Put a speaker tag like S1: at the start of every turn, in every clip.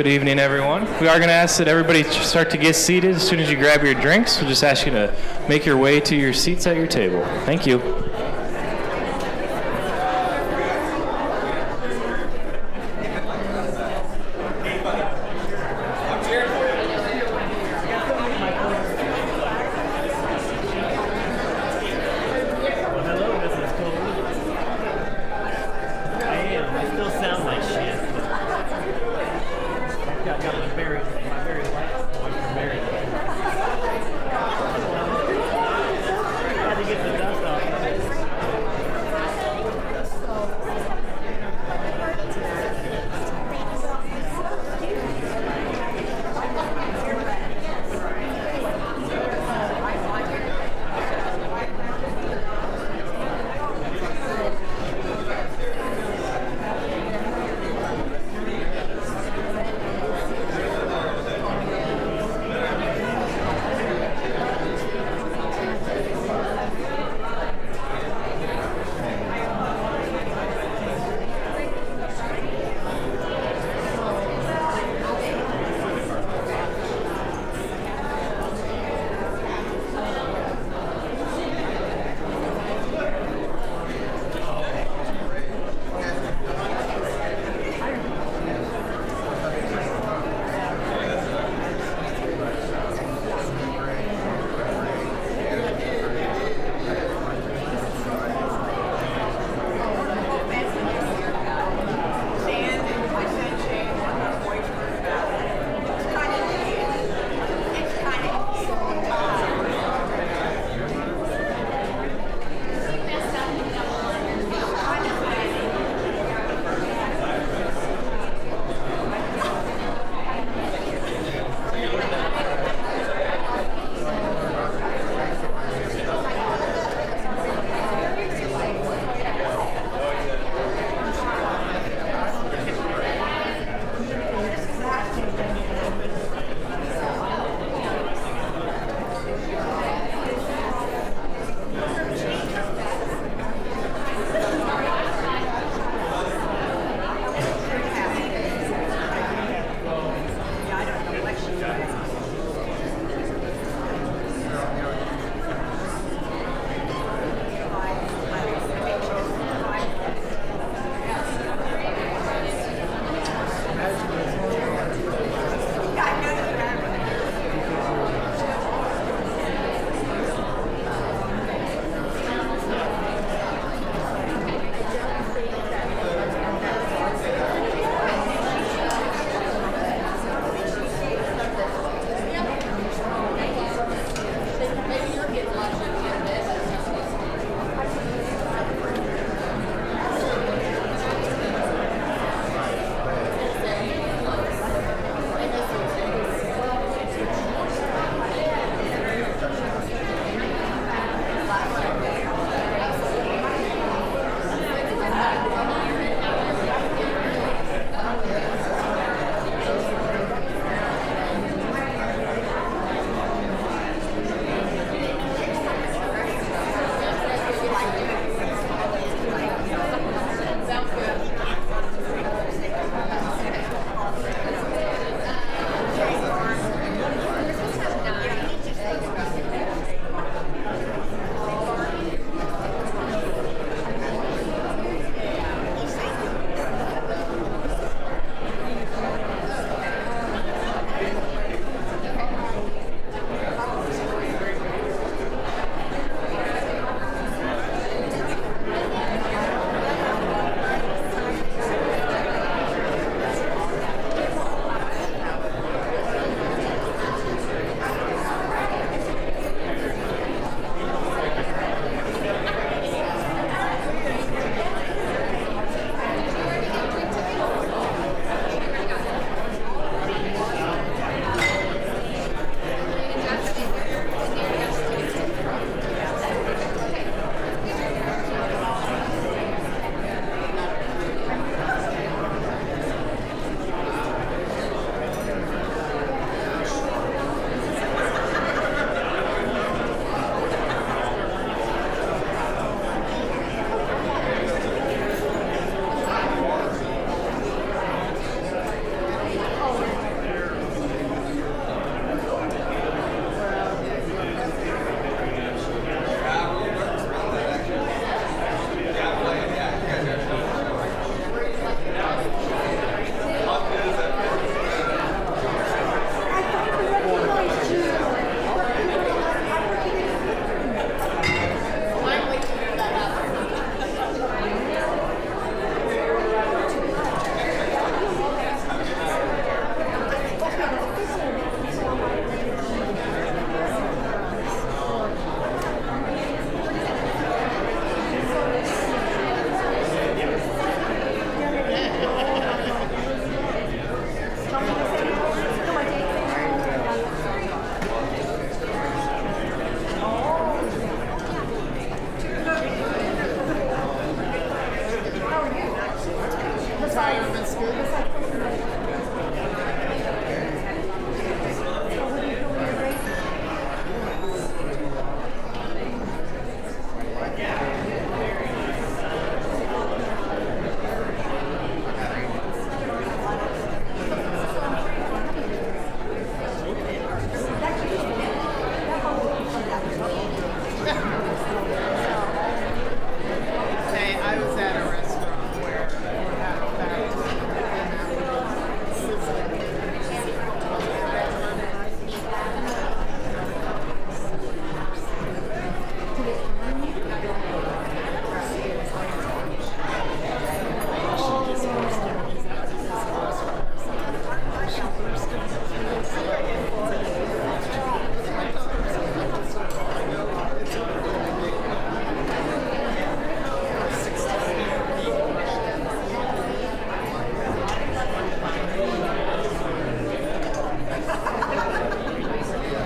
S1: Good evening, everyone. We are going to ask that everybody start to get seated as soon as you grab your drinks. We'll just ask you to make your way to your seats at your table. Thank you.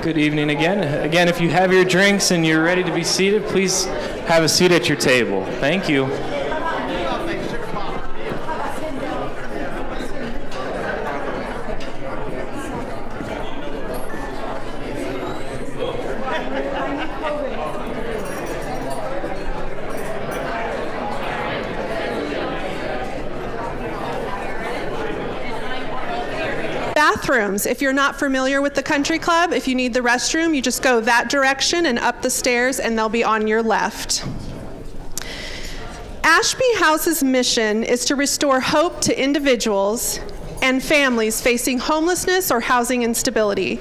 S1: Good evening again. Again, if you have your drinks and you're ready to be seated, please have a seat at your table. Thank you.
S2: Bathrooms. If you're not familiar with the country club, if you need the restroom, you just go that direction and up the stairs and they'll be on your left. Ashby House's mission is to restore hope to individuals and families facing homelessness or housing instability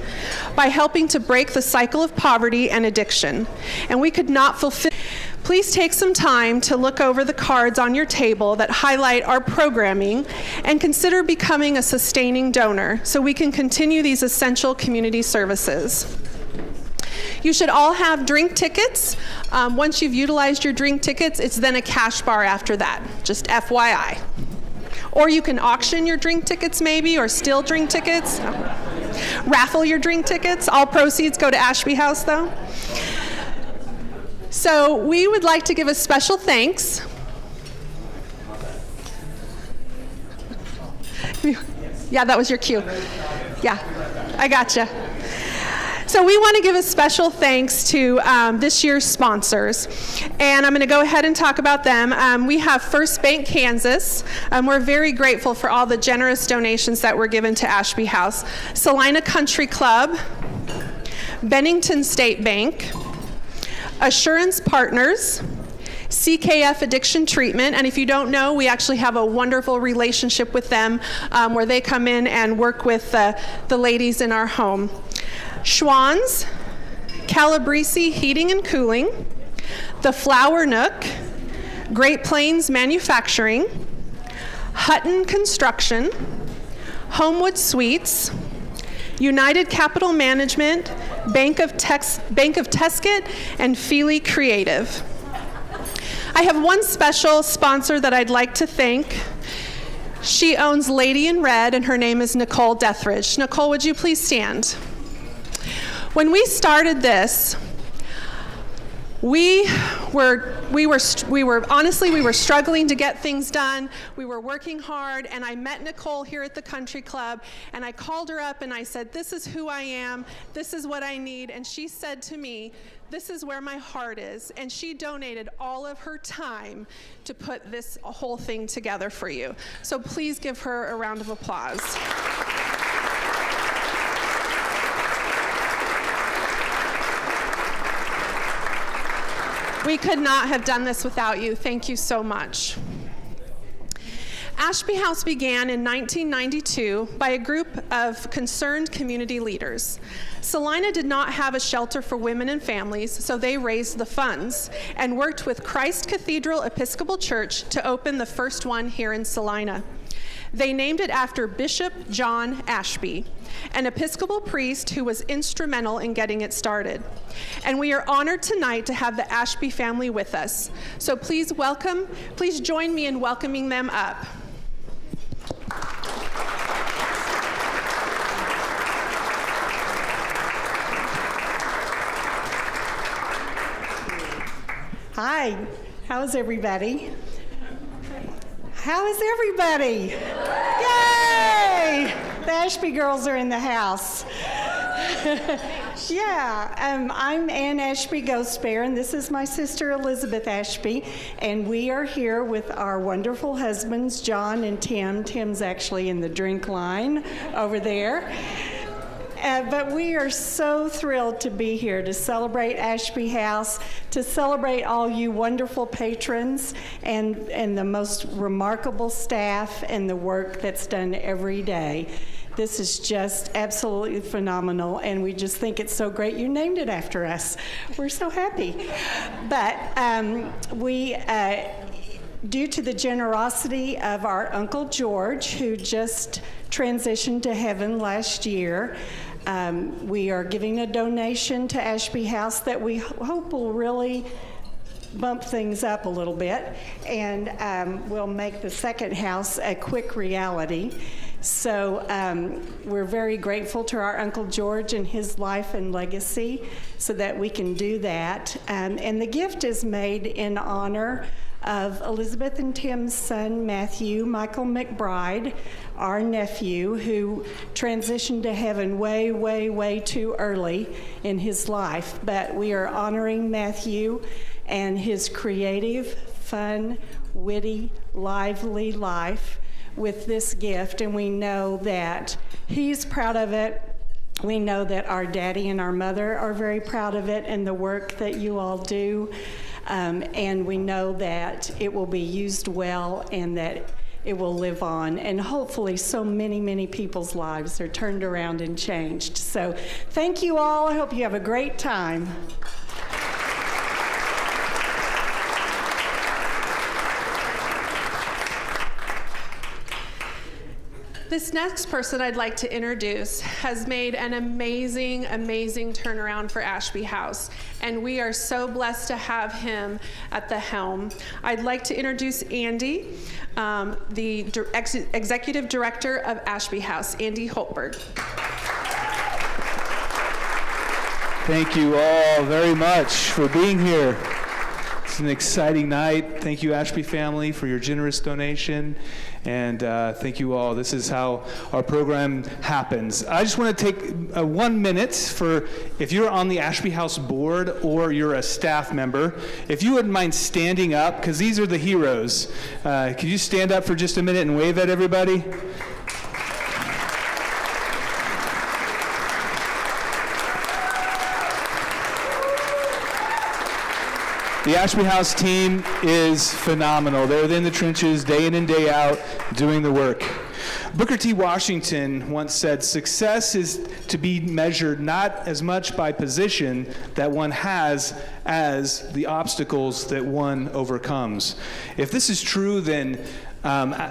S2: by helping to break the cycle of poverty and addiction. And we could not fulfill. Please take some time to look over the cards on your table that highlight our programming and consider becoming a sustaining donor so we can continue these essential community services. You should all have drink tickets. Once you've utilized your drink tickets, it's then a cash bar after that, just FYI. Or you can auction your drink tickets maybe, or steal drink tickets. Raffle your drink tickets. All proceeds go to Ashby House though. So we would like to give a special thanks. Yeah, that was your cue. Yeah, I gotcha. So we want to give a special thanks to this year's sponsors, and I'm going to go ahead and talk about them. We have First Bank Kansas. We're very grateful for all the generous donations that were given to Ashby House. Salina Country Club, Bennington State Bank, Assurance Partners, CKF Addiction Treatment, and if you don't know, we actually have a wonderful relationship with them where they come in and work with the ladies in our home. Schwann's, Calabrese Heating and Cooling, The Flower Nook, Great Plains Manufacturing, Hutton Construction, Homewood Suites, United Capital Management, Bank of Tesket, and Feely Creative. I have one special sponsor that I'd like to thank. She owns Lady in Red, and her name is Nicole Dethridge. Nicole, would you please stand? When we started this, we were struggling to get things done. We were working hard, and I met Nicole here at the country club, and I called her up and I said, this is who I am, this is what I need, and she said to me, this is where my heart is, and she donated all of her time to put this whole thing together for you. So please give her a round of applause. We could not have done this without you. Thank you so much. Ashby House began in 1992 by a group of concerned community leaders. Salina did not have a shelter for women and families, so they raised the funds and worked with Christ Cathedral Episcopal Church to open the first one here in Salina. They named it after Bishop John Ashby, an Episcopal priest who was instrumental in getting it started. And we are honored tonight to have the Ashby family with us. So please join me in welcoming them up.
S3: Hi, how's everybody? How is everybody? Yay! The Ashby girls are in the house. Yeah, I'm Ann Ashby Ghostbear, and this is my sister Elizabeth Ashby, and we are here with our wonderful husbands, John and Tim. Tim's actually in the drink line over there. But we are so thrilled to be here to celebrate Ashby House, to celebrate all you wonderful patrons and the most remarkable staff and the work that's done every day. This is just absolutely phenomenal, and we just think it's so great you named it after us. We're so happy. But due to the generosity of our Uncle George, who just transitioned to heaven last year, we are giving a donation to Ashby House that we hope will really bump things up a little bit, and we'll make the second house a quick reality. So we're very grateful to our Uncle George and his life and legacy so that we can do that. And the gift is made in honor of Elizabeth and Tim's son, Matthew Michael McBride, our nephew, who transitioned to heaven way, way, way too early in his life. But we are honoring Matthew and his creative, fun, witty, lively life with this gift, and we know that he's proud of it. We know that our daddy and our mother are very proud of it and the work that you all do. And we know that it will be used well and that it will live on. And hopefully so many, many people's lives are turned around and changed. So thank you all. I hope you have a great time.
S2: This next person I'd like to introduce has made an amazing, amazing turnaround for Ashby House, and we are so blessed to have him at the helm. I'd like to introduce Andy, the Executive Director of Ashby House, Andy Holtberg.
S4: Thank you all very much for being here. It's an exciting night. Thank you, Ashby family, for your generous donation. And thank you all. This is how our program happens. I just want to take 1 minute for, if you're on the Ashby House board or you're a staff member, if you wouldn't mind standing up, because these are the heroes. Could you stand up for just a minute and wave at everybody? The Ashby House team is phenomenal. They're in the trenches day in and day out doing the work. Booker T. Washington once said, "Success is to be measured not as much by position that one has as the obstacles that one overcomes." If this is true, then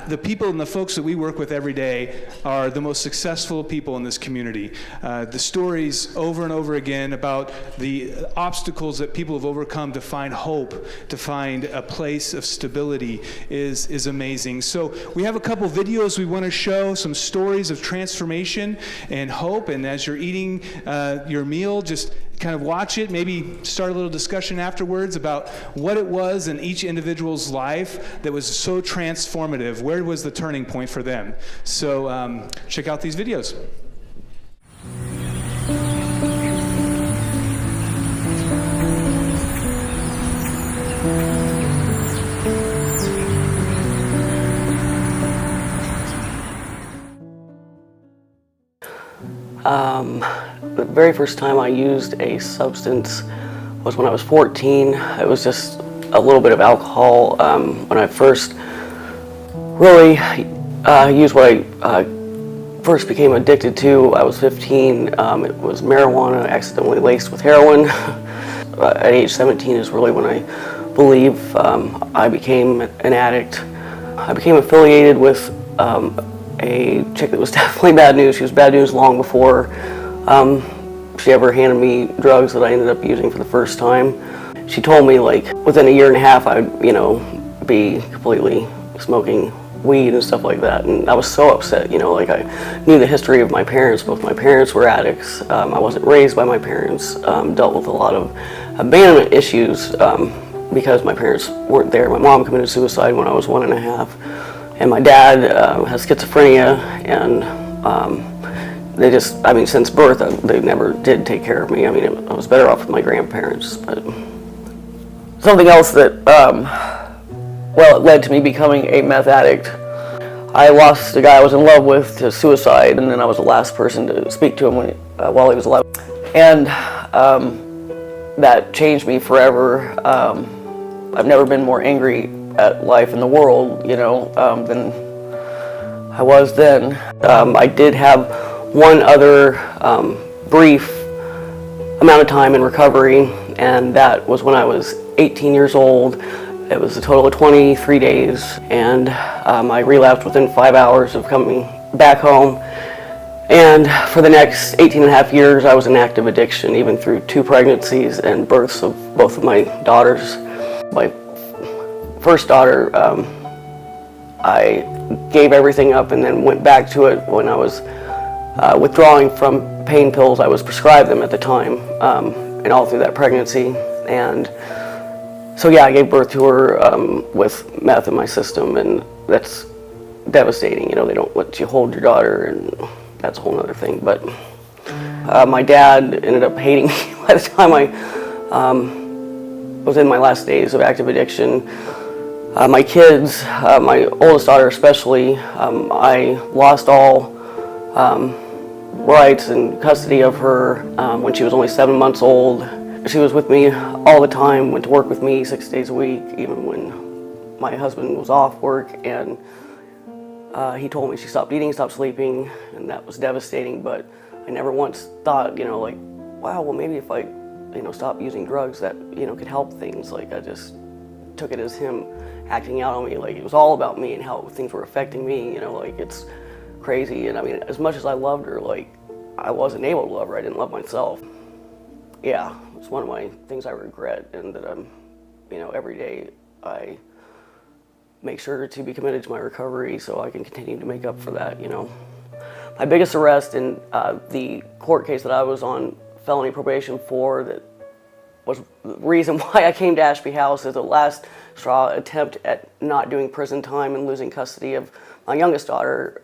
S4: the people and the folks that we work with every day are the most successful people in this community. The stories over and over again about the obstacles that people have overcome to find hope, to find a place of stability is amazing. So we have a couple videos we want to show, some stories of transformation and hope, and as you're eating your meal, just kind of watch it, maybe start a little discussion afterwards about what it was in each individual's life that was so transformative. Where was the turning point for them? So check out these videos.
S5: The very first time I used a substance was when I was 14. It was just a little bit of alcohol. When I first really used what I first became addicted to, I was 15. It was marijuana accidentally laced with heroin. At age 17 is really when I believe I became an addict. I became affiliated with a chick that was definitely bad news. She was bad news long before she ever handed me drugs that I ended up using for the first time. She told me, like, within a year and a half I'd, be completely smoking weed and stuff like that. And I was so upset, like I knew the history of my parents. Both my parents were addicts. I wasn't raised by my parents, dealt with a lot of abandonment issues because my parents weren't there. My mom committed suicide when I was 1.5. And my dad has schizophrenia, and they just, since birth, they never did take care of me. I was better off with my grandparents. But something else that, it led to me becoming a meth addict. I lost the guy I was in love with to suicide, and then I was the last person to speak to him while he was alive. And that changed me forever. I've never been more angry at life in the world, than I was then. I did have one other brief amount of time in recovery, and that was when I was 18 years old. It was a total of 23 days, and I relapsed within 5 hours of coming back home. And for the next 18 and a half years, I was in active addiction, even through 2 pregnancies and births of both of my daughters. My first daughter I gave everything up and then went back to it when I was withdrawing from pain pills. I was prescribed them at the time, and all through that pregnancy. And so yeah, I gave birth to her with meth in my system, and that's devastating. You know, they don't let you hold your daughter, and that's a whole other thing. But my dad ended up hating me by the time I was in my last days of active addiction. My kids, my oldest daughter especially, I lost all rights and custody of her when she was only 7 months old. She was with me all the time, went to work with me 6 days a week, even when my husband was off work, and he told me she stopped eating, stopped sleeping, and that was devastating. But I never once thought, you know, like, wow, well maybe if I, you know, stop using drugs, that, you know, could help things. Like, I just took it as him acting out on me, like it was all about me and how things were affecting me, you know, like it's crazy. And I mean, as much as I loved her, like I wasn't able to love her, I didn't love myself. Yeah, it's one of my things I regret, and that I'm, you know, every day I make sure to be committed to my recovery so I can continue to make up for that, you know. My biggest arrest in the court case that I was on felony probation for, that was the reason why I came to Ashby House, as a last straw attempt at not doing prison time and losing custody of my youngest daughter,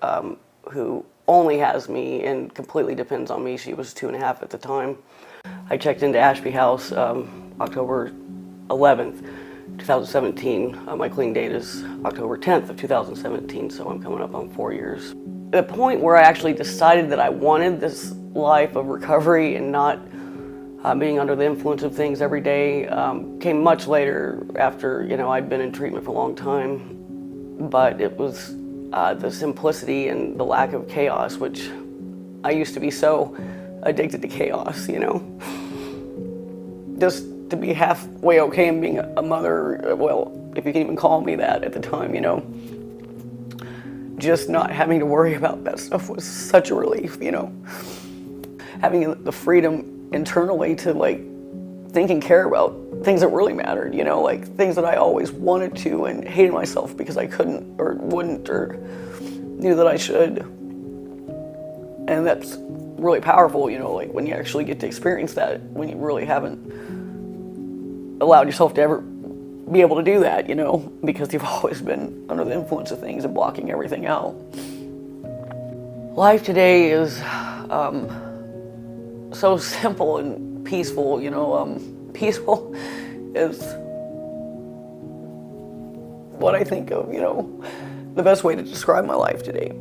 S5: who only has me and completely depends on me. She was 2.5 at the time. I checked into Ashby House October 11th, 2017. My clean date is October 10th of 2017, so I'm coming up on 4 years. The point where I actually decided that I wanted this life of recovery and not being under the influence of things every day came much later, after, you know, I'd been in treatment for a long time. But it was the simplicity and the lack of chaos, which I used to be so addicted to chaos, you know. Just to be halfway okay and being a mother, well, if you can even call me that at the time, you know. Just not having to worry about that stuff was such a relief, you know. Having the freedom internally to like think and care about things that really mattered, you know, like things that I always wanted to and hated myself because I couldn't or wouldn't or knew that I should. And that's really powerful, you know, like when you actually get to experience that, when you really haven't allowed yourself to ever be able to do that, you know, because you've always been under the influence of things and blocking everything out. Life today is so simple and peaceful, you know. Peaceful is what I think of, you know, the best way to describe my life today.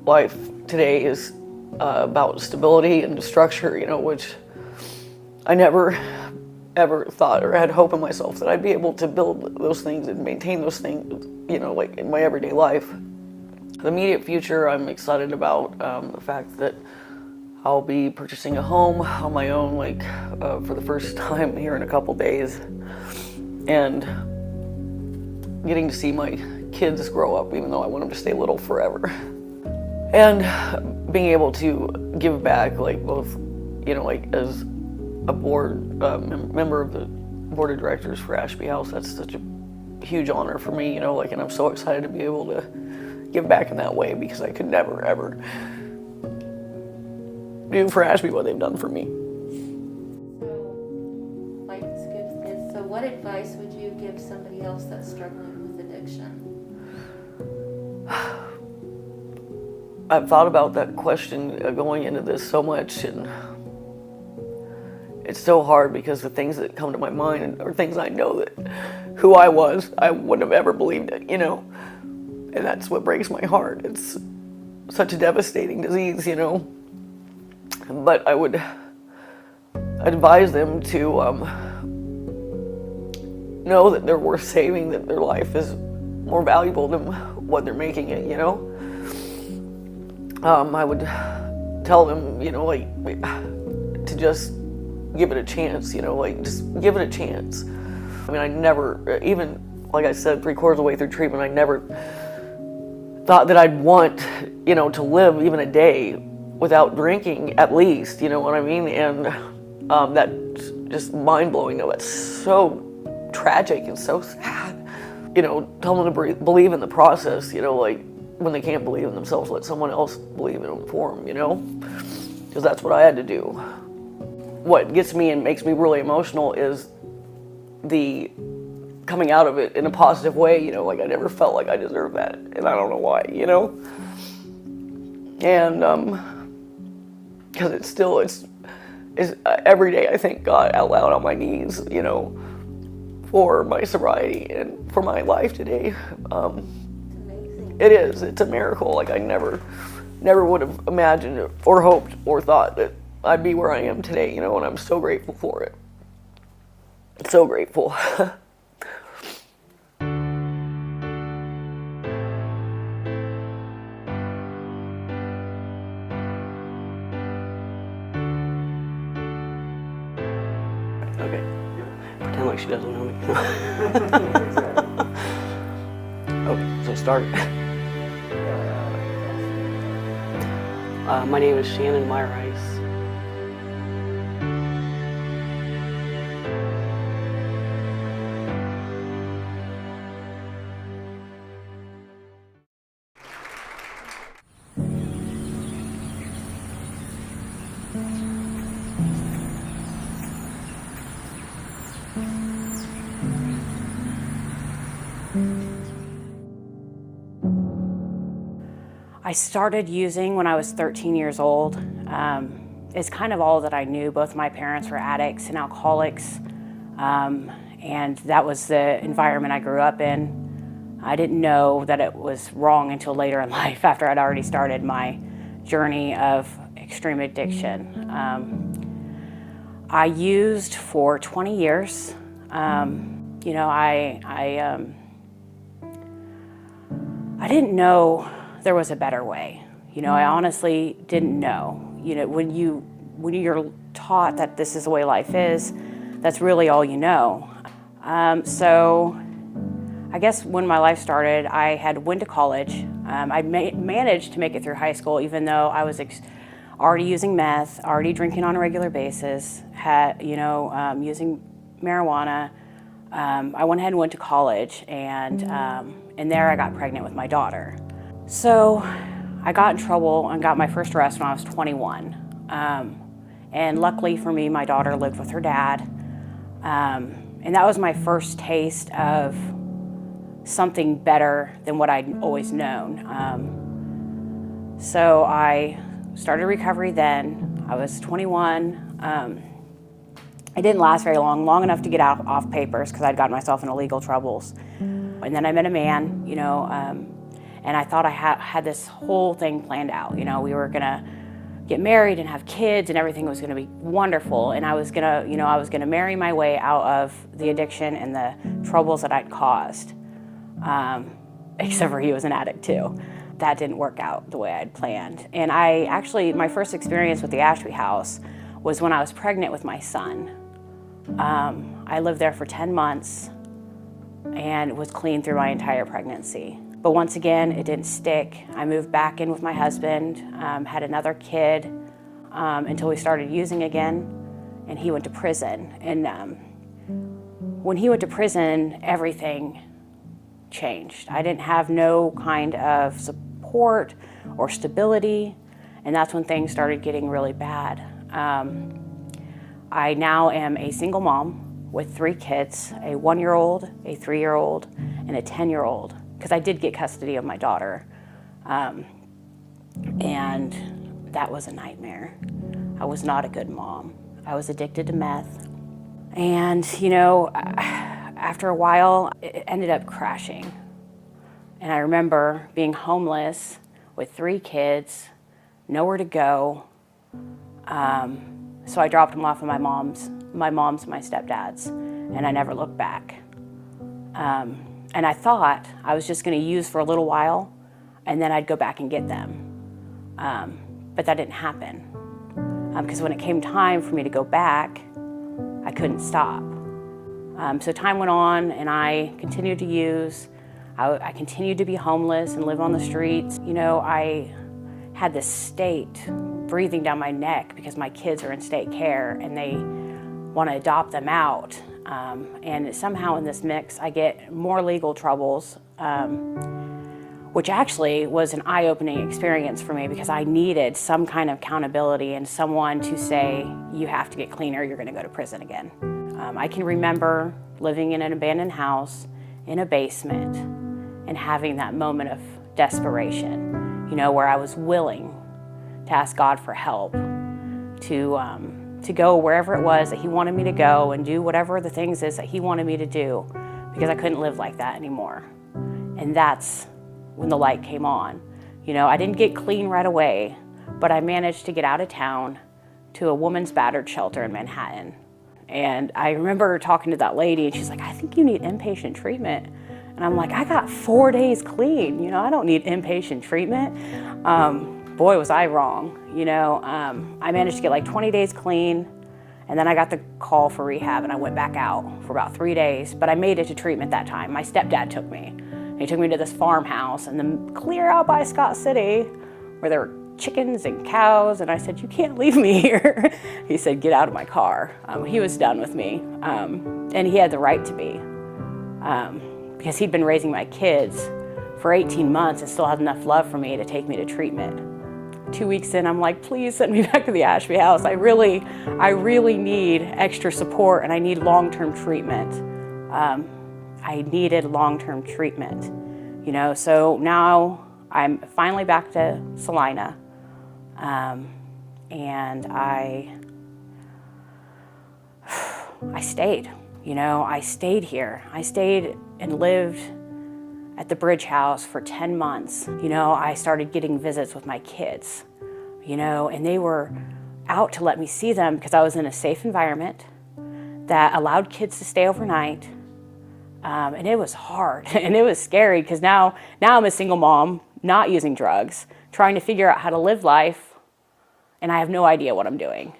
S5: Life today is about stability and structure, you know, which I never ever thought or had hope in myself that I'd be able to build those things and maintain those things, you know, like in my everyday life. The immediate future, I'm excited about the fact that I'll be purchasing a home on my own, like for the first time here in a couple days, and getting to see my kids grow up, even though I want them to stay little forever, and being able to give back, like both, you know, like as a board member of the board of directors for Ashby House. That's such a huge honor for me, you know, like, and I'm so excited to be able to give back in that way, because I could never ever do for Ashby what they've done for me.
S6: So, life is good. So what advice would you give somebody else that's struggling with addiction?
S5: I've thought about that question going into this so much, and it's so hard because the things that come to my mind are things I know that who I was, I wouldn't have ever believed it, you know? And that's what breaks my heart. It's such a devastating disease, you know? But I would advise them to know that they're worth saving, that their life is more valuable than what they're making it, you know? I would tell them, you know, like, to just give it a chance, you know, like, just give it a chance. I mean, I never, even, like I said, 3/4 of the way through treatment, I never thought that I'd want, you know, to live even a day without drinking, at least, you know what I mean? And that's just mind-blowing. That's so tragic and so sad. tell them to believe in the process, like when they can't believe in themselves, let someone else believe in them for them, because that's what I had to do. What gets me and makes me really emotional is the coming out of it in a positive way, like I never felt like I deserved that, and I don't know why, and because it's every day I thank God out loud on my knees, for my sobriety and for my life today.
S6: Amazing.
S5: It's a miracle. Like I never would have imagined or hoped or thought that I'd be where I am today, and I'm so grateful for it. So grateful. Okay. Pretend like she doesn't know me. Okay, so start. My name is Shannon Myrice.
S7: I started using when I was 13 years old. It's kind of all that I knew. Both my parents were addicts and alcoholics, and that was the environment I grew up in. I didn't know that it was wrong until later in life, after I'd already started my journey of extreme addiction. I used for 20 years. I didn't know there was a better way. I honestly didn't know. When you're taught that this is the way life is, that's really all you know. So I guess when my life started, I had went to college. I managed to make it through high school, even though I was already using meth, already drinking on a regular basis, using marijuana. I went ahead and went to college, and there I got pregnant with my daughter. So I got in trouble and got my first arrest when I was 21. And luckily for me, my daughter lived with her dad. And that was my first taste of something better than what I'd always known. So I started recovery then. I was 21. It didn't last very long enough to get off papers because I'd gotten myself in legal troubles. And then I met a man, and I thought I had this whole thing planned out. We were gonna get married and have kids, and everything was gonna be wonderful. And I was gonna marry my way out of the addiction and the troubles that I'd caused. Except for he was an addict too. That didn't work out the way I'd planned. And my first experience with the Ashby House was when I was pregnant with my son. I lived there for 10 months and was clean through my entire pregnancy. But once again, it didn't stick. I moved back in with my husband, had another kid until we started using again, and he went to prison. And when he went to prison, everything changed. I didn't have no kind of support or stability, and that's when things started getting really bad. I now am a single mom with 3 kids, a 1-year-old, a 3-year-old, and a 10-year-old, because I did get custody of my daughter. And that was a nightmare. I was not a good mom. I was addicted to meth. And, after a while, it ended up crashing. And I remember being homeless with 3 kids, nowhere to go. So I dropped them off at my mom's and my stepdad's, and I never looked back. And I thought I was just gonna use for a little while, and then I'd go back and get them. But that didn't happen. Because when it came time for me to go back, I couldn't stop. So time went on, and I continued to use. I continued to be homeless and live on the streets. I had this state breathing down my neck because my kids are in state care and they want to adopt them out. And somehow in this mix, I get more legal troubles, which actually was an eye-opening experience for me because I needed some kind of accountability and someone to say, you have to get clean or you're going to go to prison again. I can remember living in an abandoned house in a basement and having that moment of desperation, where I was willing to ask God for help, to go wherever it was that He wanted me to go and do whatever the things is that He wanted me to do, because I couldn't live like that anymore. And that's when the light came on. I didn't get clean right away, but I managed to get out of town to a woman's battered shelter in Manhattan. And I remember talking to that lady, and she's like, I think you need inpatient treatment. And I'm like, I got 4 days clean, I don't need inpatient treatment. Boy, was I wrong, I managed to get like 20 days clean, and then I got the call for rehab, and I went back out for about 3 days, but I made it to treatment that time. My stepdad took me. He took me to this farmhouse and then clear out by Scott City where there were chickens and cows, and I said, you can't leave me here. He said, get out of my car. He was done with me, and he had the right to be, because he'd been raising my kids for 18 months and still had enough love for me to take me to treatment. 2 weeks in, I'm like, please send me back to the Ashby House. I really need extra support, and I need long-term treatment. I needed long-term treatment, so now I'm finally back to Salina, and I stayed, I stayed here. I stayed and lived at the Bridge House for 10 months. I started getting visits with my kids, and they were out to let me see them because I was in a safe environment that allowed kids to stay overnight. And it was hard and it was scary because now I'm a single mom, not using drugs, trying to figure out how to live life, and I have no idea what I'm doing.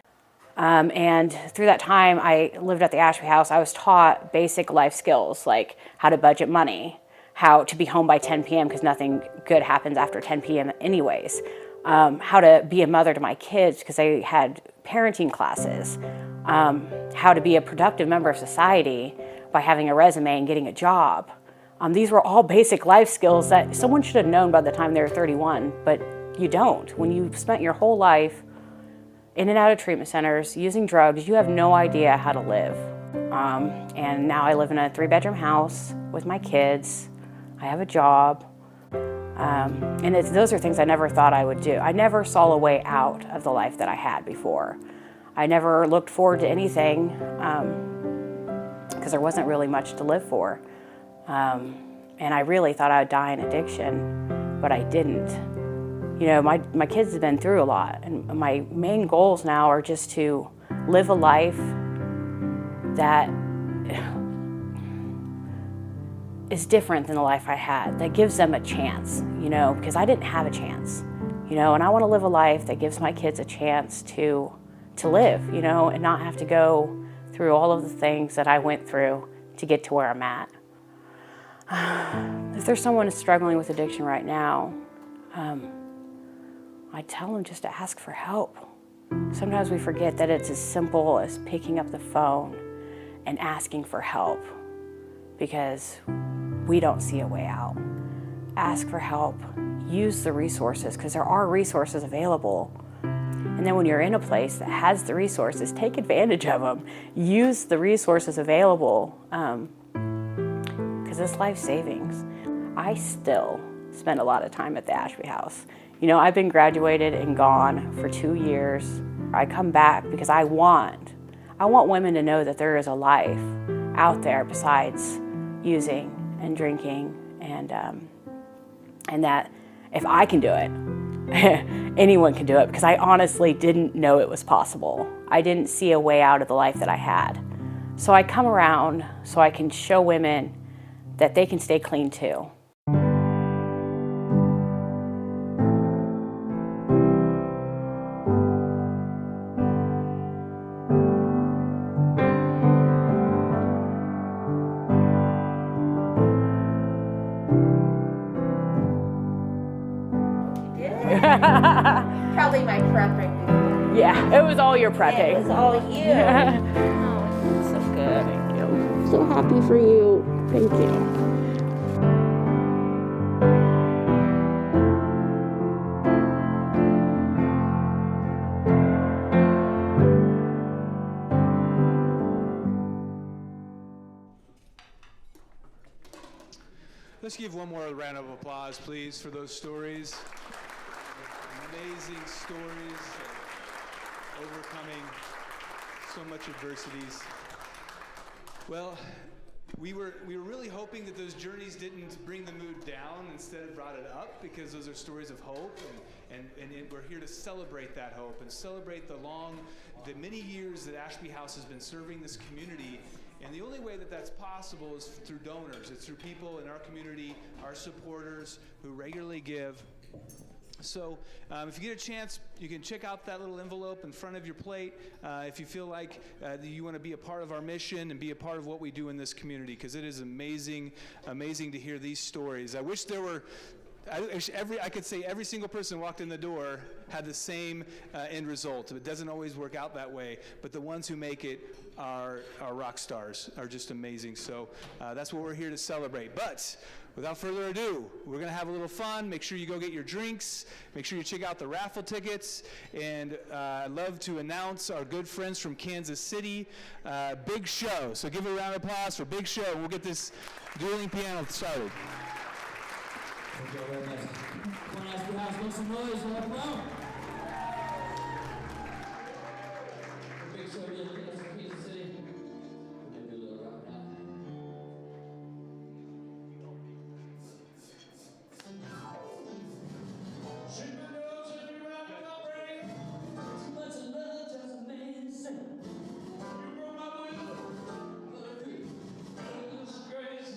S7: And through that time I lived at the Ashby House, I was taught basic life skills like how to budget money, how to be home by 10 p.m. because nothing good happens after 10 p.m. anyways, how to be a mother to my kids because I had parenting classes, how to be a productive member of society by having a resume and getting a job. These were all basic life skills that someone should have known by the time they were 31, but you don't. When you've spent your whole life in and out of treatment centers, using drugs, you have no idea how to live. And now I live in a 3-bedroom house with my kids. I have a job. And those are things I never thought I would do. I never saw a way out of the life that I had before. I never looked forward to anything because there wasn't really much to live for. And I really thought I would die in addiction, but I didn't. My kids have been through a lot, and my main goals now are just to live a life that is different than the life I had, that gives them a chance, because I didn't have a chance, and I want to live a life that gives my kids a chance to live, and not have to go through all of the things that I went through to get to where I'm at. If there's someone struggling with addiction right now, I tell them just to ask for help. Sometimes we forget that it's as simple as picking up the phone and asking for help because we don't see a way out. Ask for help. Use the resources because there are resources available. And then when you're in a place that has the resources, take advantage of them. Use the resources available because it's life savings. I still spend a lot of time at the Ashby House. I've been graduated and gone for 2 years. I come back because I want women to know that there is a life out there besides using and drinking, and that if I can do it, anyone can do it, because I honestly didn't know it was possible. I didn't see a way out of the life that I had. So I come around so I can show women that they can stay clean too.
S6: Probably my prepping before.
S7: Yeah, it was all your prepping.
S6: It was all you.
S7: Oh, so good. Thank you.
S8: I'm so happy for you. Thank you.
S4: Let's give one more round of applause, please, for those stories. Amazing stories, overcoming so much adversities. Well, we were really hoping that those journeys didn't bring the mood down, instead it brought it up, because those are stories of hope, and we're here to celebrate that hope and celebrate the many years that Ashby House has been serving this community. And the only way that that's possible is through donors. It's through people in our community, our supporters who regularly give. So if you get a chance, you can check out that little envelope in front of your plate if you feel like you want to be a part of our mission and be a part of what we do in this community, because it is amazing to hear these stories. I wish there were I could say every single person who walked in the door had the same end result. It doesn't always work out that way, but the ones who make it are rock stars, are just amazing. So that's what we're here to celebrate. But without further ado, we're going to have a little fun. Make sure you go get your drinks. Make sure you check out the raffle tickets. And I'd love to announce our good friends from Kansas City, Big Show. So give a round of applause for Big Show. We'll get this dueling piano started.
S9: Thank you very much. Come on, Ashby House, make some noise. Hello. Big show here in Kansas City. We're gonna do a little rock now. Shake my nose and you rock my brain. Too much of love just made me sing. You broke my will. This is grace.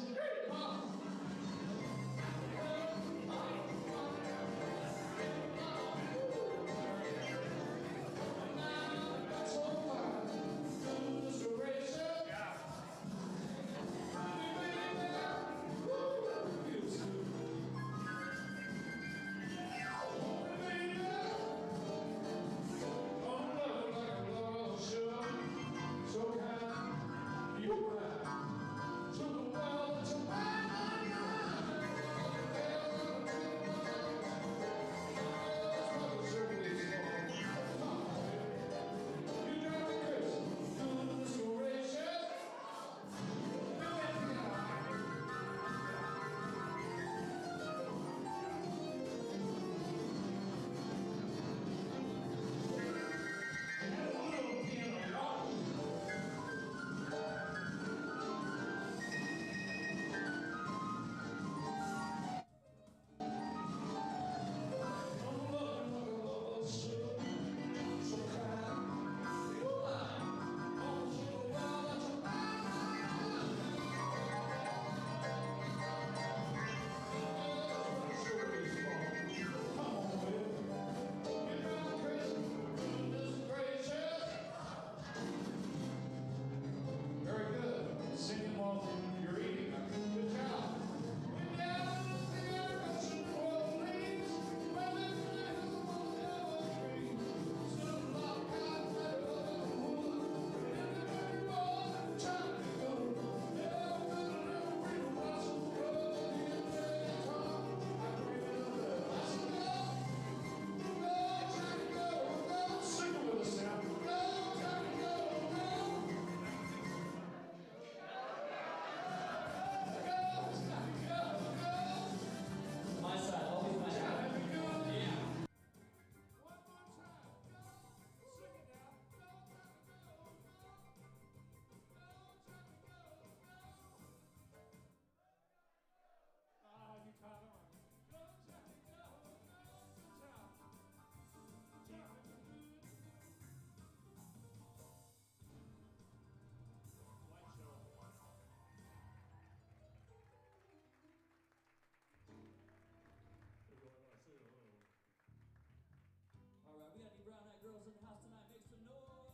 S9: Alright, we got any brown-eyed girls in the house tonight? Make some noise!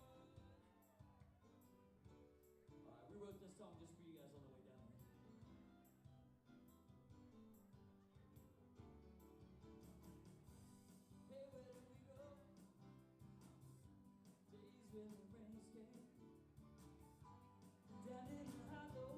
S9: Alright, we wrote this song just for you guys on the way down here. Hey, where do we go? Days when the rain came down in the hollow.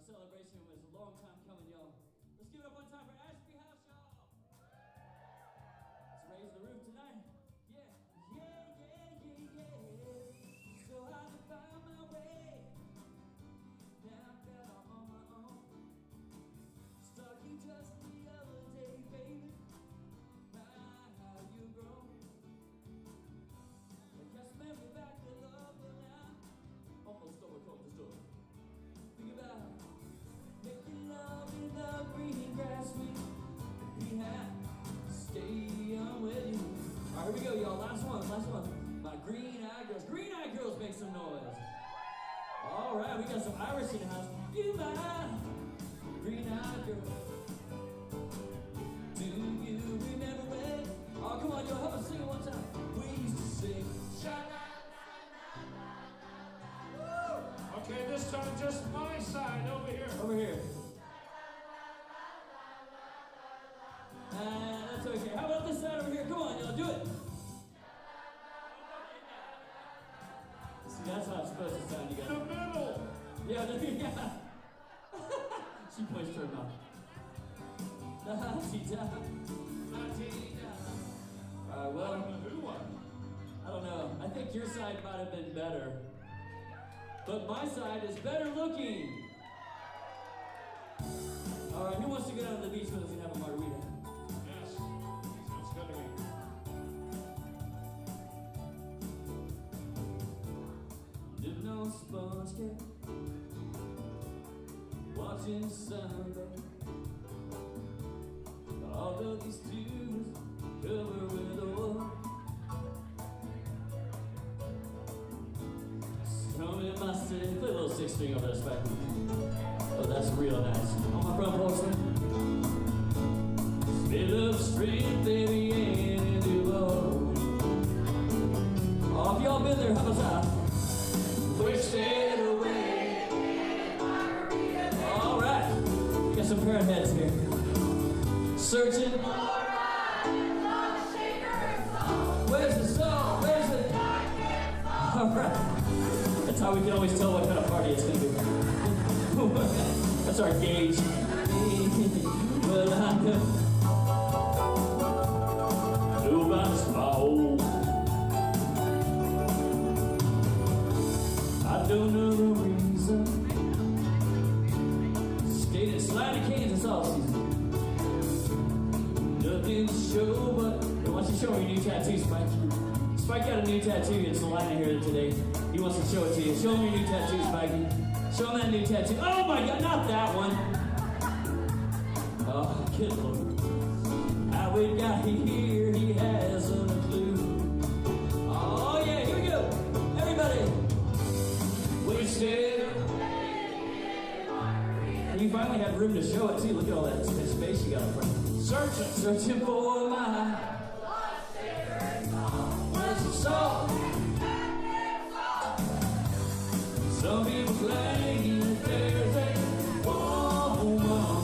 S9: celebration was a long time coming, y'all. Let's give it up one time for Ashby House, y'all. Let's raise the roof tonight. Yeah, yeah, yeah, yeah, yeah. So I found my way. Now I've got all on my own. Started just the other day, baby. My, how you grown. I guess maybe back to love, but now almost overcome the story. Think about making love in the green grass we have. Stay on with you. All right, here we go, y'all. Last one. My green-eyed girls. Green-eyed girls, make some noise. All right, we got some Irish in the house. You my green-eyed girl. Do you remember when? Oh, come on, y'all. Help us sing it one time. We used to sing.
S10: Okay, this time just my side over here.
S9: Over here. That's okay. How about this side over here? Come on, y'all, do it. See, that's how it's supposed to sound, you guys.
S10: The middle.
S9: Yeah. She pushed her mouth. Alright, well, I don't know. I think your side might have been better. But my side is better looking. All right, who wants to get out on the beach with us and have a margarita?
S10: Yes, sounds good to me.
S9: Living on sponge cake, watching sunset. All of these dudes covered with oil. Come in my city, play a little 6-string over there, Spike. Oh, that's real nice. On my front porch, spit up straight, baby, ain't in Duval. Oh, if y'all been there, how about that? Wasted away. All right, got some parent heads here. Searching. Where's the song? Where's the? All right. That's how we can always tell what kind of party it's gonna be. That's our gauge. Well, I know nobody's fault. I don't know the reason. Skating, sliding Kansas all season. Nothing to show, but why don't you show me your new tattoo, Spike? Spike got a new tattoo. It's Alina here today. He wants to show it to you. Show him your new tattoo, Spikey. Show him that new tattoo. Oh my God, not that one. Oh, good Lord. How we got here, he hasn't a clue. Oh yeah, here we go. Everybody. Wasted. And you finally have room to show it too. Look at all that space you got in front. Searching for my lost favorite song. Where's the song? Some people claim that there's a woman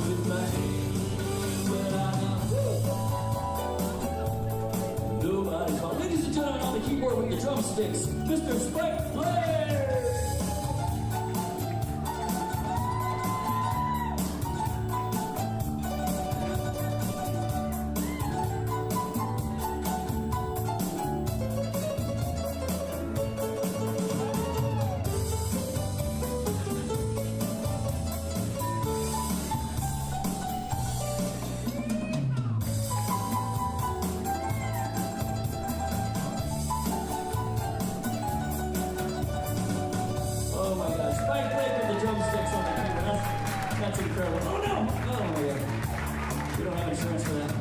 S9: to blame, but I know nobody's home. Ladies and gentlemen, on the keyboard with the drumsticks, Mr. Spike Blair. That's incredible. Oh no! Oh my God. We don't have insurance for that.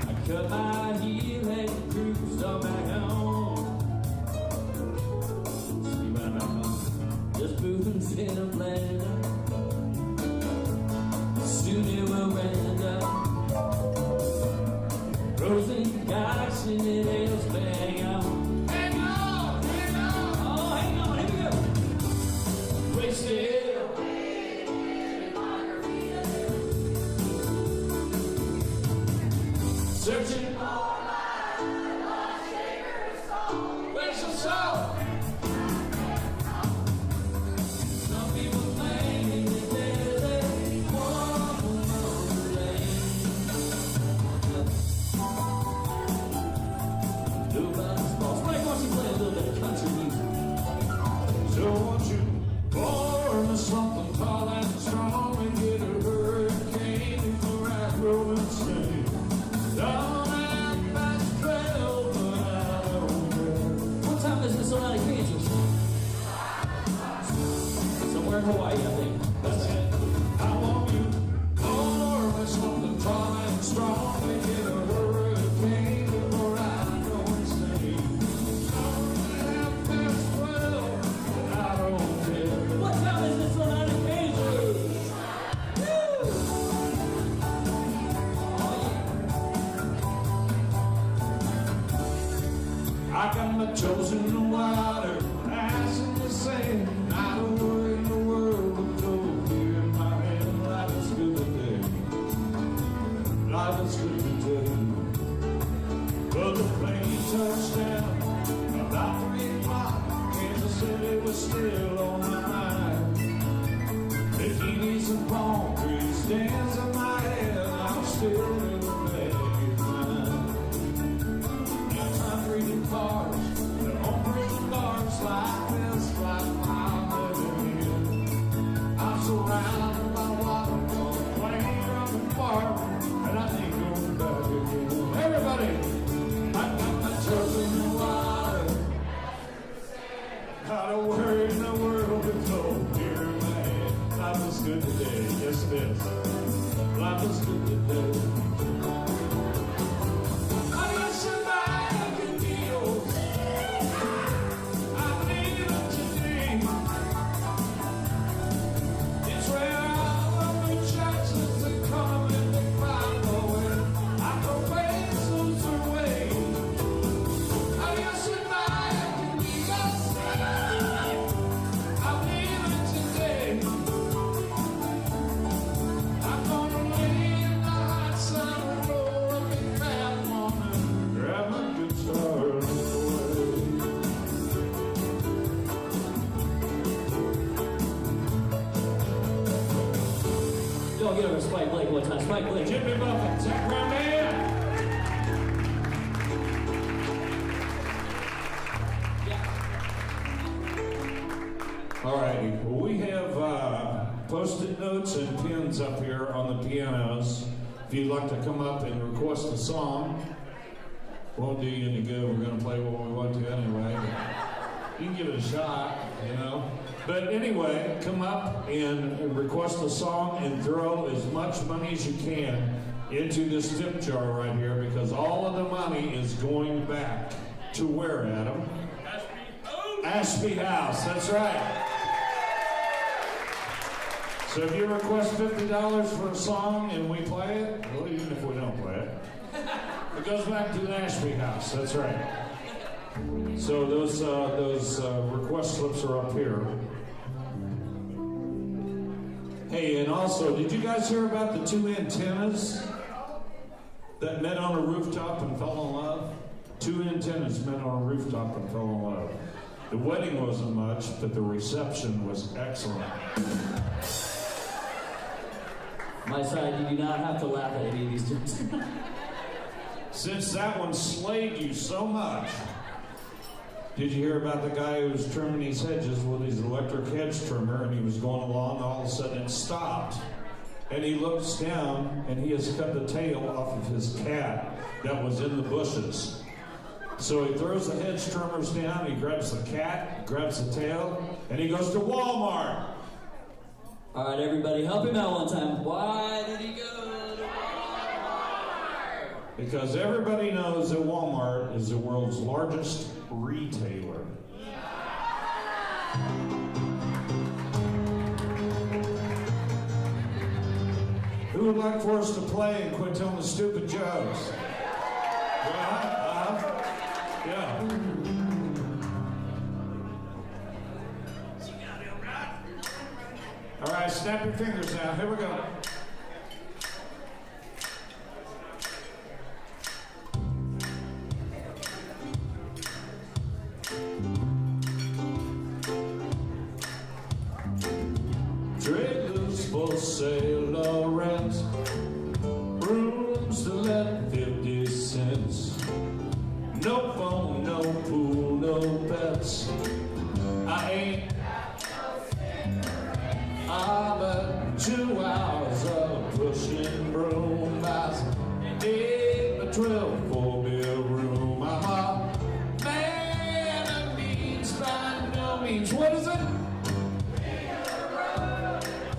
S9: I cut my heel and cruised on back home. See when I'm back home. Just boots in a blender. Soon it will end up. Frozen gosh and it is bang on. Hang on! Hang on! Oh, hang on! Here we go! Wasted. Searching for my lost favorite song. Where's the song? Some people claim that there's
S10: I got my toes in the water, eyes in the sand. Not a word in the world will go here in my hand. Life is good today. Life is good today. But the plane touched down about 3 o'clock. Kansas City was still on my mind. Bikinis and palm trees dance in my head. I'm still in the bag of mine. And I'm reading cars that home prison bars like this, like I'm living in. I'm surrounded by water, on a plane up and far, and I ain't going back again. Everybody, I got my toes in the water. Not a word in the world but no here in my head. Life is good today, yes it is. Life is good today. I got somebody can deal. I need it today. It's where all of the chances that come in the Bible and I go ways lose their way. I got somebody can deal. I need it today. I'm gonna lay in the hot sun and roll up in bad morning. Grab my guitar and away.
S9: Y'all get over Spike Blake one time. Spike Blake.
S10: Jimmy Buffett, Zach Brown. All righty. Well, we have Post-it notes and pins up here on the pianos. If you'd like to come up and request a song, won't do you any good. We're going to play what we want to anyway. But you can give it a shot, you know. But anyway, come up and request a song and throw as much money as you can into this tip jar right here, because all of the money is going back to where, Adam? Ashby House, that's right. So if you request $50 for a song and we play it, well, even if we don't play it, it goes back to the Ashby House, that's right. So those request slips are up here. Hey, and also, did you guys hear about the two antennas that met on a rooftop and fell in love? Two antennas met on a rooftop and fell in love. The wedding wasn't much, but the reception was excellent.
S9: My side, you do not have to laugh at any of these jokes.
S10: Since that one slayed you so much, did you hear about the guy who was trimming his hedges with his electric hedge trimmer, and he was going along, and all of a sudden it stopped, and he looks down, and he has cut the tail off of his cat that was in the bushes. So he throws the hedge trimmers down, he grabs the cat, grabs the tail, and he goes to Walmart.
S9: All right, everybody, help him out one time. Why did he go to Walmart?
S10: Because everybody knows that Walmart is the world's largest retailer. Who would like for us to play and quit telling the stupid jokes? Yeah. All right, snap your fingers now. Here we go. Trailers for sale or rent, rooms to let 50 cents. No phone, no pool, no pets. I ain't but 2 hours of pushing broom buys 8 by 12 4-bedroom. I'm a man of means by no means. What is it?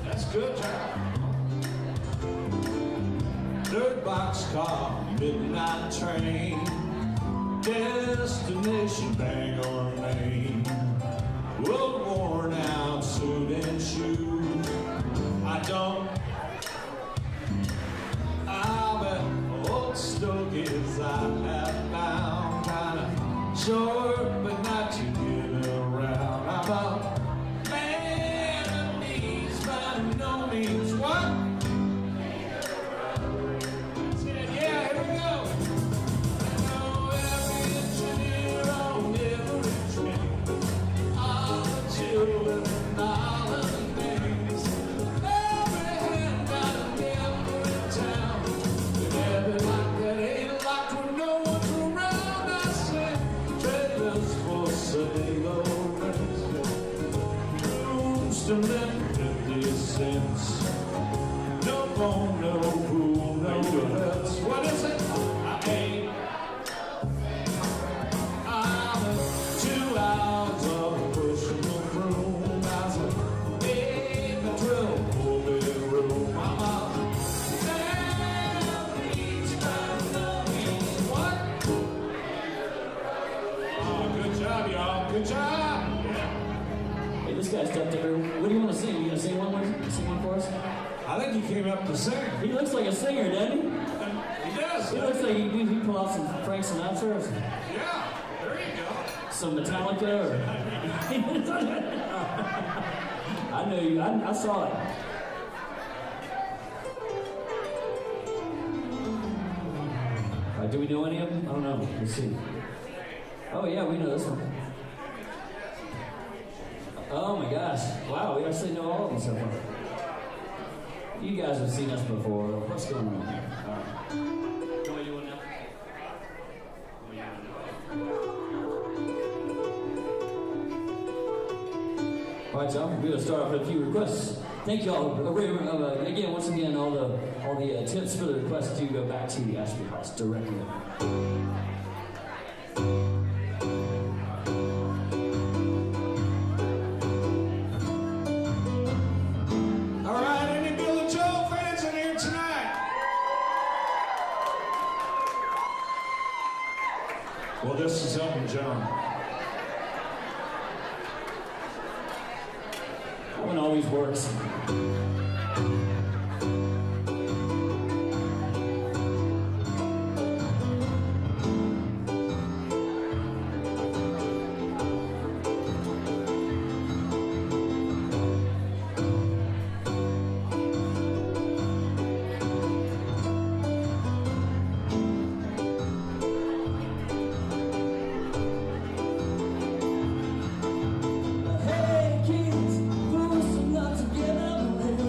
S10: That's good, John. Dirt box car, midnight train, destination Bangor, Maine. Well, worn out suit and shoes. I bet old stogies I have found kinda short, but not to get around. How about enemies by no means what? Yeah, here we go. Know every engineer on every train, all the children and all of the names. Every hand got a neighbor in town, and every lock that ain't locked when no one's around. I said, trailers for sale, rooms to rent 50 cents. No phone, no pool, no pets. What is it? I'm 2 hours of pushing the broom. I said, in the 12-bedroom. I'm out. Damn, each time no means what? Oh, good job, y'all. Good job.
S9: Hey, this guy stepped up here. What do you want to sing? You gonna sing one more? Sing one for us?
S10: I think he came up to sing.
S9: He looks like a singer, doesn't he?
S10: He does.
S9: He looks like he pull out some Frank Sinatra or some,
S10: Yeah, there you go.
S9: some Metallica or. I knew you. I saw it. All right, do we know any of them? I don't know. Let's see. Oh yeah, we know this one. Oh my gosh! Wow, we actually know all of them so far. You guys have seen us before. What's going on here? All right. What are we doing now? All right, y'all. We're gonna start off with a few requests. Thank y'all. Again, once again, all the tips for the requests do go back to the Ashby House directly.
S10: All right, any Bill and Joe fans in here tonight? Well, this is Elton John.
S9: That one always works. Hey kids, who's not to get up and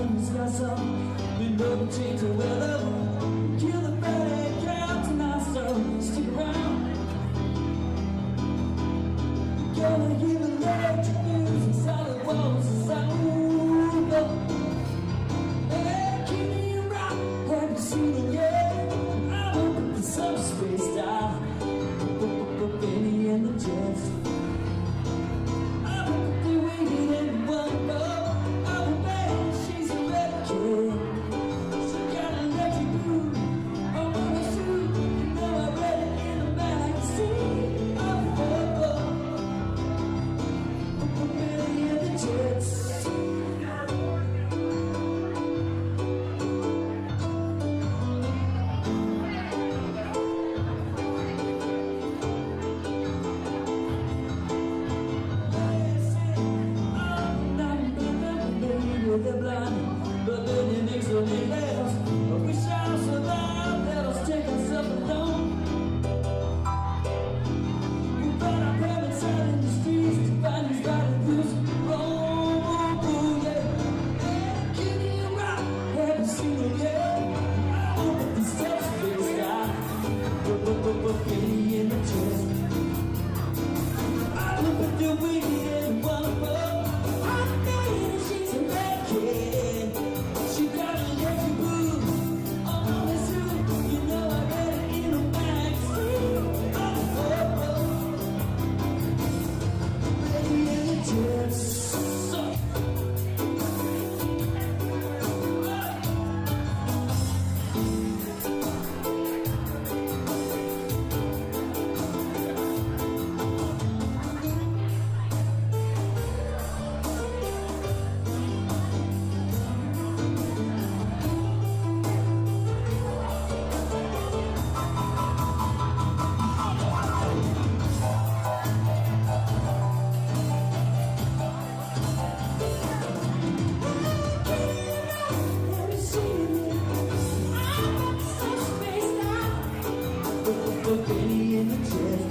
S9: the Betty in the jet.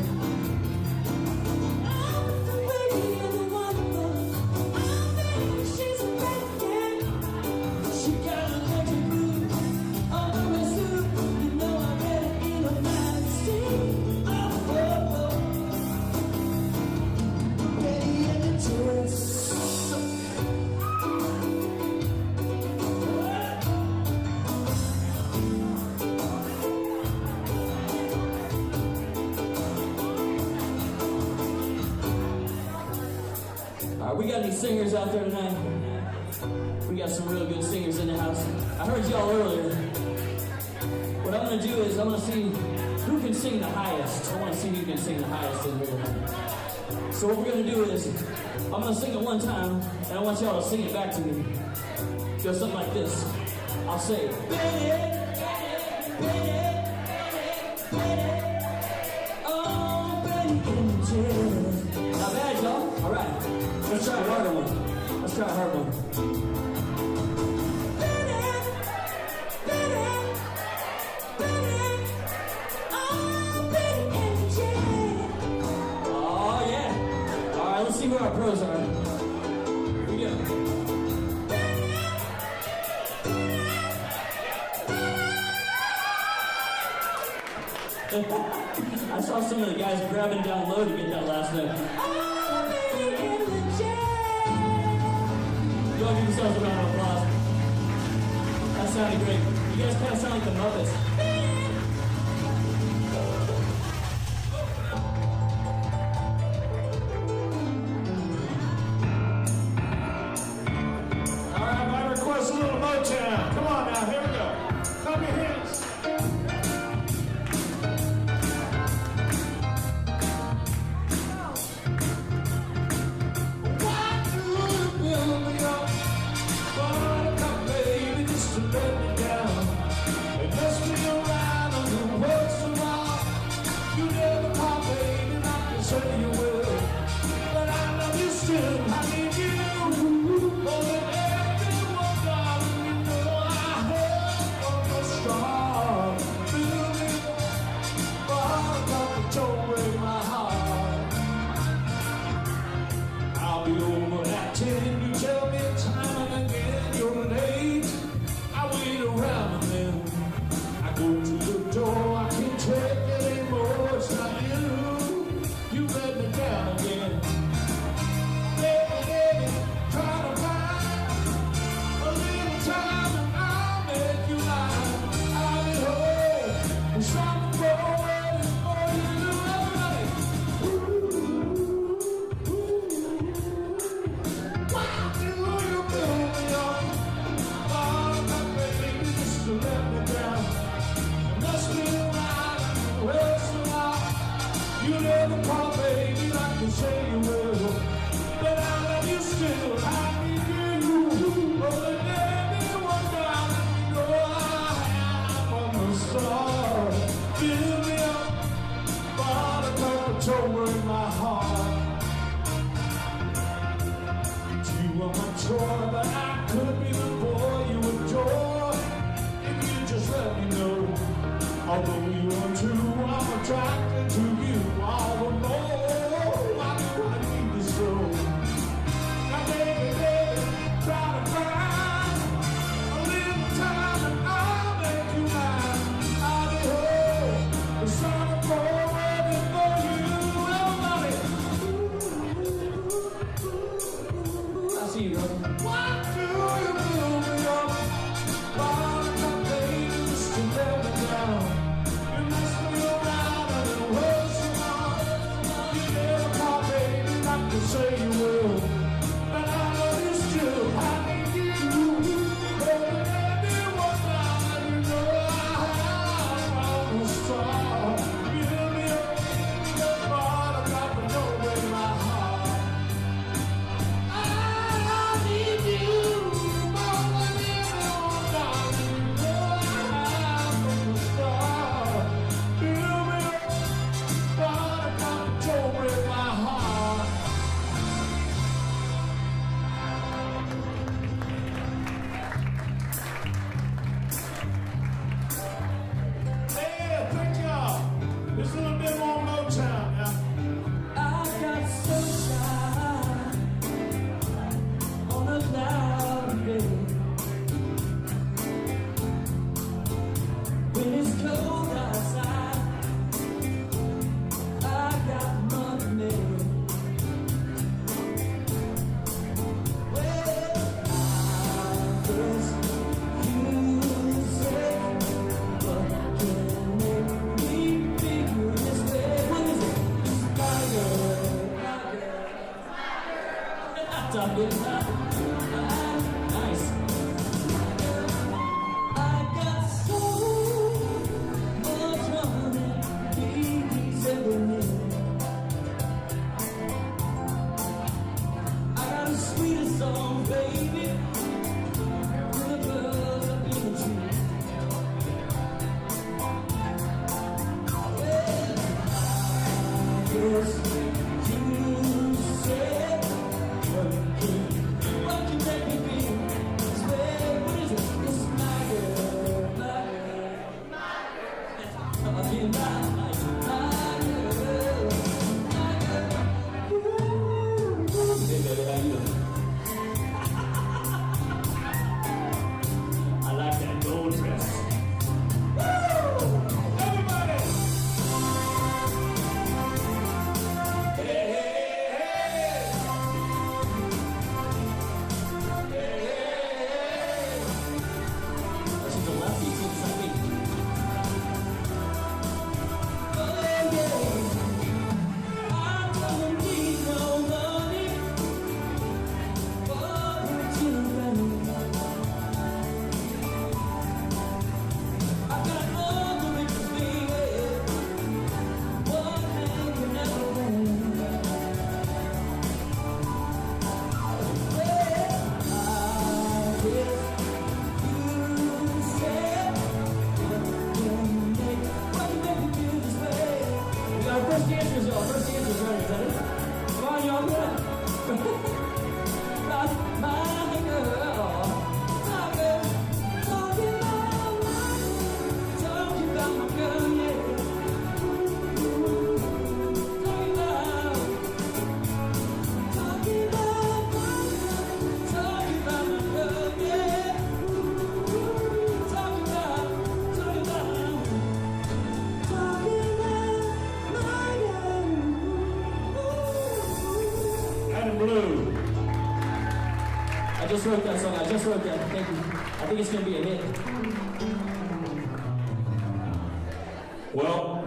S9: We got any singers out there tonight? We got some real good singers in the house. I heard y'all earlier. What I'm gonna do is I'm gonna see who can sing the highest. I wanna see who can sing the highest in here tonight. So what we're gonna do is I'm gonna sing it one time and I want y'all to sing it back to me. It goes something like this. I'll say, Betty, Betty, Betty, oh, Betty in the jet. Not bad, y'all? All right. Let's try a harder one. Let's try a hard one. Betty, Betty, Betty, oh, Betty in the jet. Oh, yeah. All right, let's see who our pros are. Here we go. I saw some of the guys grabbing down low to get that last note. Oh, Betty in the jet. Y'all give yourselves a round of applause. That sounded great. You guys kind of sound like the Muppets.
S10: All right, I request a little Motown. Come on now, here we go. Clap your hands.
S9: Let me down. You must be around and it was so long. first dancers, y'all. First dancers, right? Is that it? Come on, y'all. Come on. My girl. My girl. Talking about my girl, yeah.
S10: Blue.
S9: I just wrote that song. I just wrote that. Thank you. I think it's going to be a hit.
S10: Well,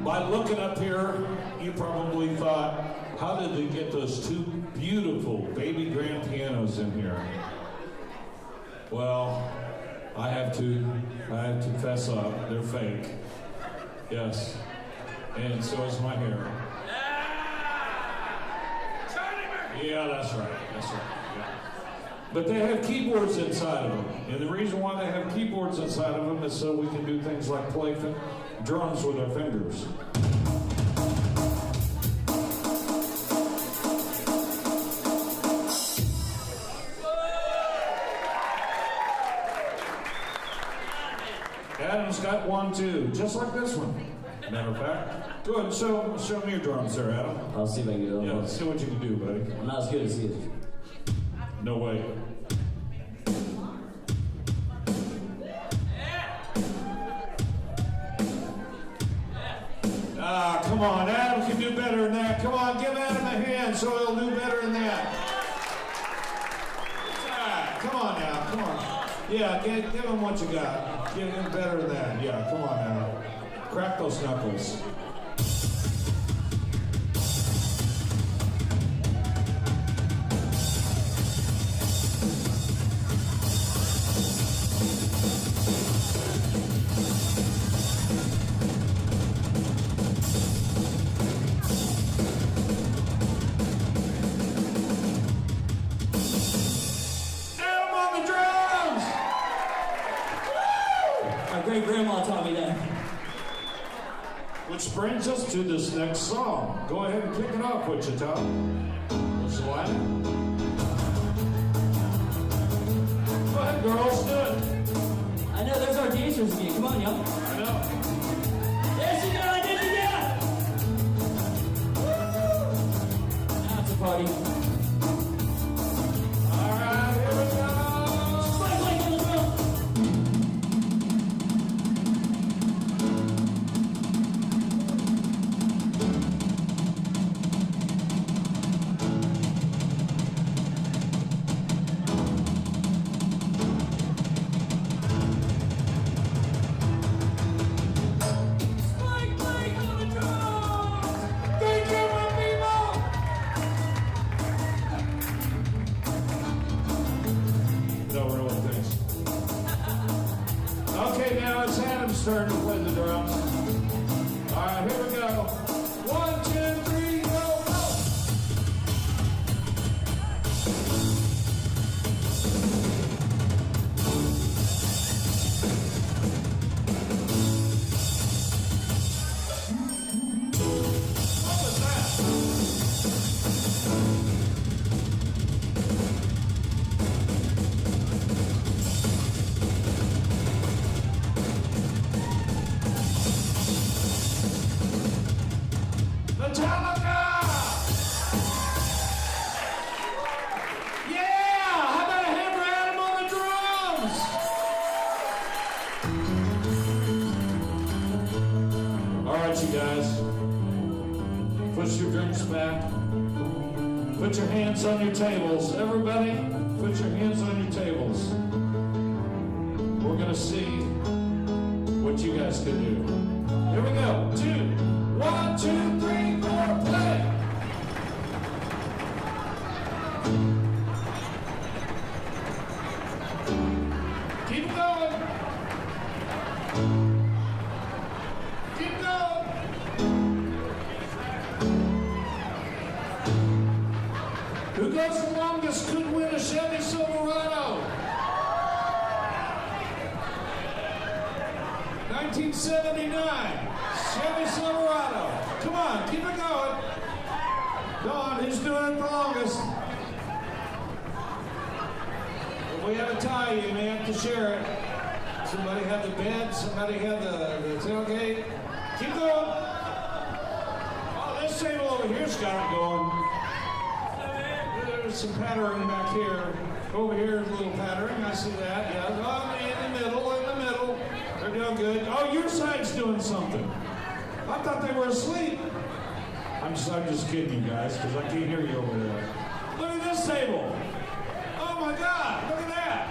S10: by looking up here, you probably thought, how did they get those two beautiful baby grand pianos in here? Well, I have to fess up. They're fake. Yes. And so is my hair. Yeah, that's right. Yeah. But they have keyboards inside of them. And the reason why they have keyboards inside of them is so we can do things like play drums with our fingers. Adam's got one too, just like this one. Matter of fact. Go ahead, show me your drums there, Adam.
S9: I'll see if I can do it.
S10: Yeah, let's see what you can do, buddy.
S9: I'm not as good as he is.
S10: No way. Ah, come on, Adam can do better than that. Come on, give Adam a hand so he'll do better than that. Ah, come on now, come on. Yeah, give him what you got. Give him better than that. Yeah, come on now. Crack those knuckles.
S9: Grandma taught me that.
S10: Which brings us to this next song. Go ahead and kick it off, Wichita. What's the line? Go ahead, girls, do it.
S9: I know, there's our dancers again. Come on, y'all.
S10: I know.
S9: There she goes, there she goes. Now it's a party.
S10: All right, here we go.
S9: Spike Lake on the drum.
S10: Turn to play the drums. All right, here we go. 1, 2, 3, go, go! What was that? Put your hands on your tables. Everybody, put your hands on your tables. We're going to see what you guys can do. Here we go. 1, 2, 3, 4, play. Keep going. Keep going. Who goes the longest could win a Chevy Silverado. 1979, Chevy Silverado. Come on, keep it going. Go on, who's doing it the longest? If we have a tie, you may have to share it. Somebody had the bed, somebody had the tailgate. Keep going. Oh, this table over here's got it going. There's some pattering back here. Over here is a little pattering, I see that, yeah. Oh, in the middle. They're doing good. Oh, your side's doing something. I thought they were asleep. I'm just kidding you guys, because I can't hear you over there. Look at this table. Oh my God, look at that.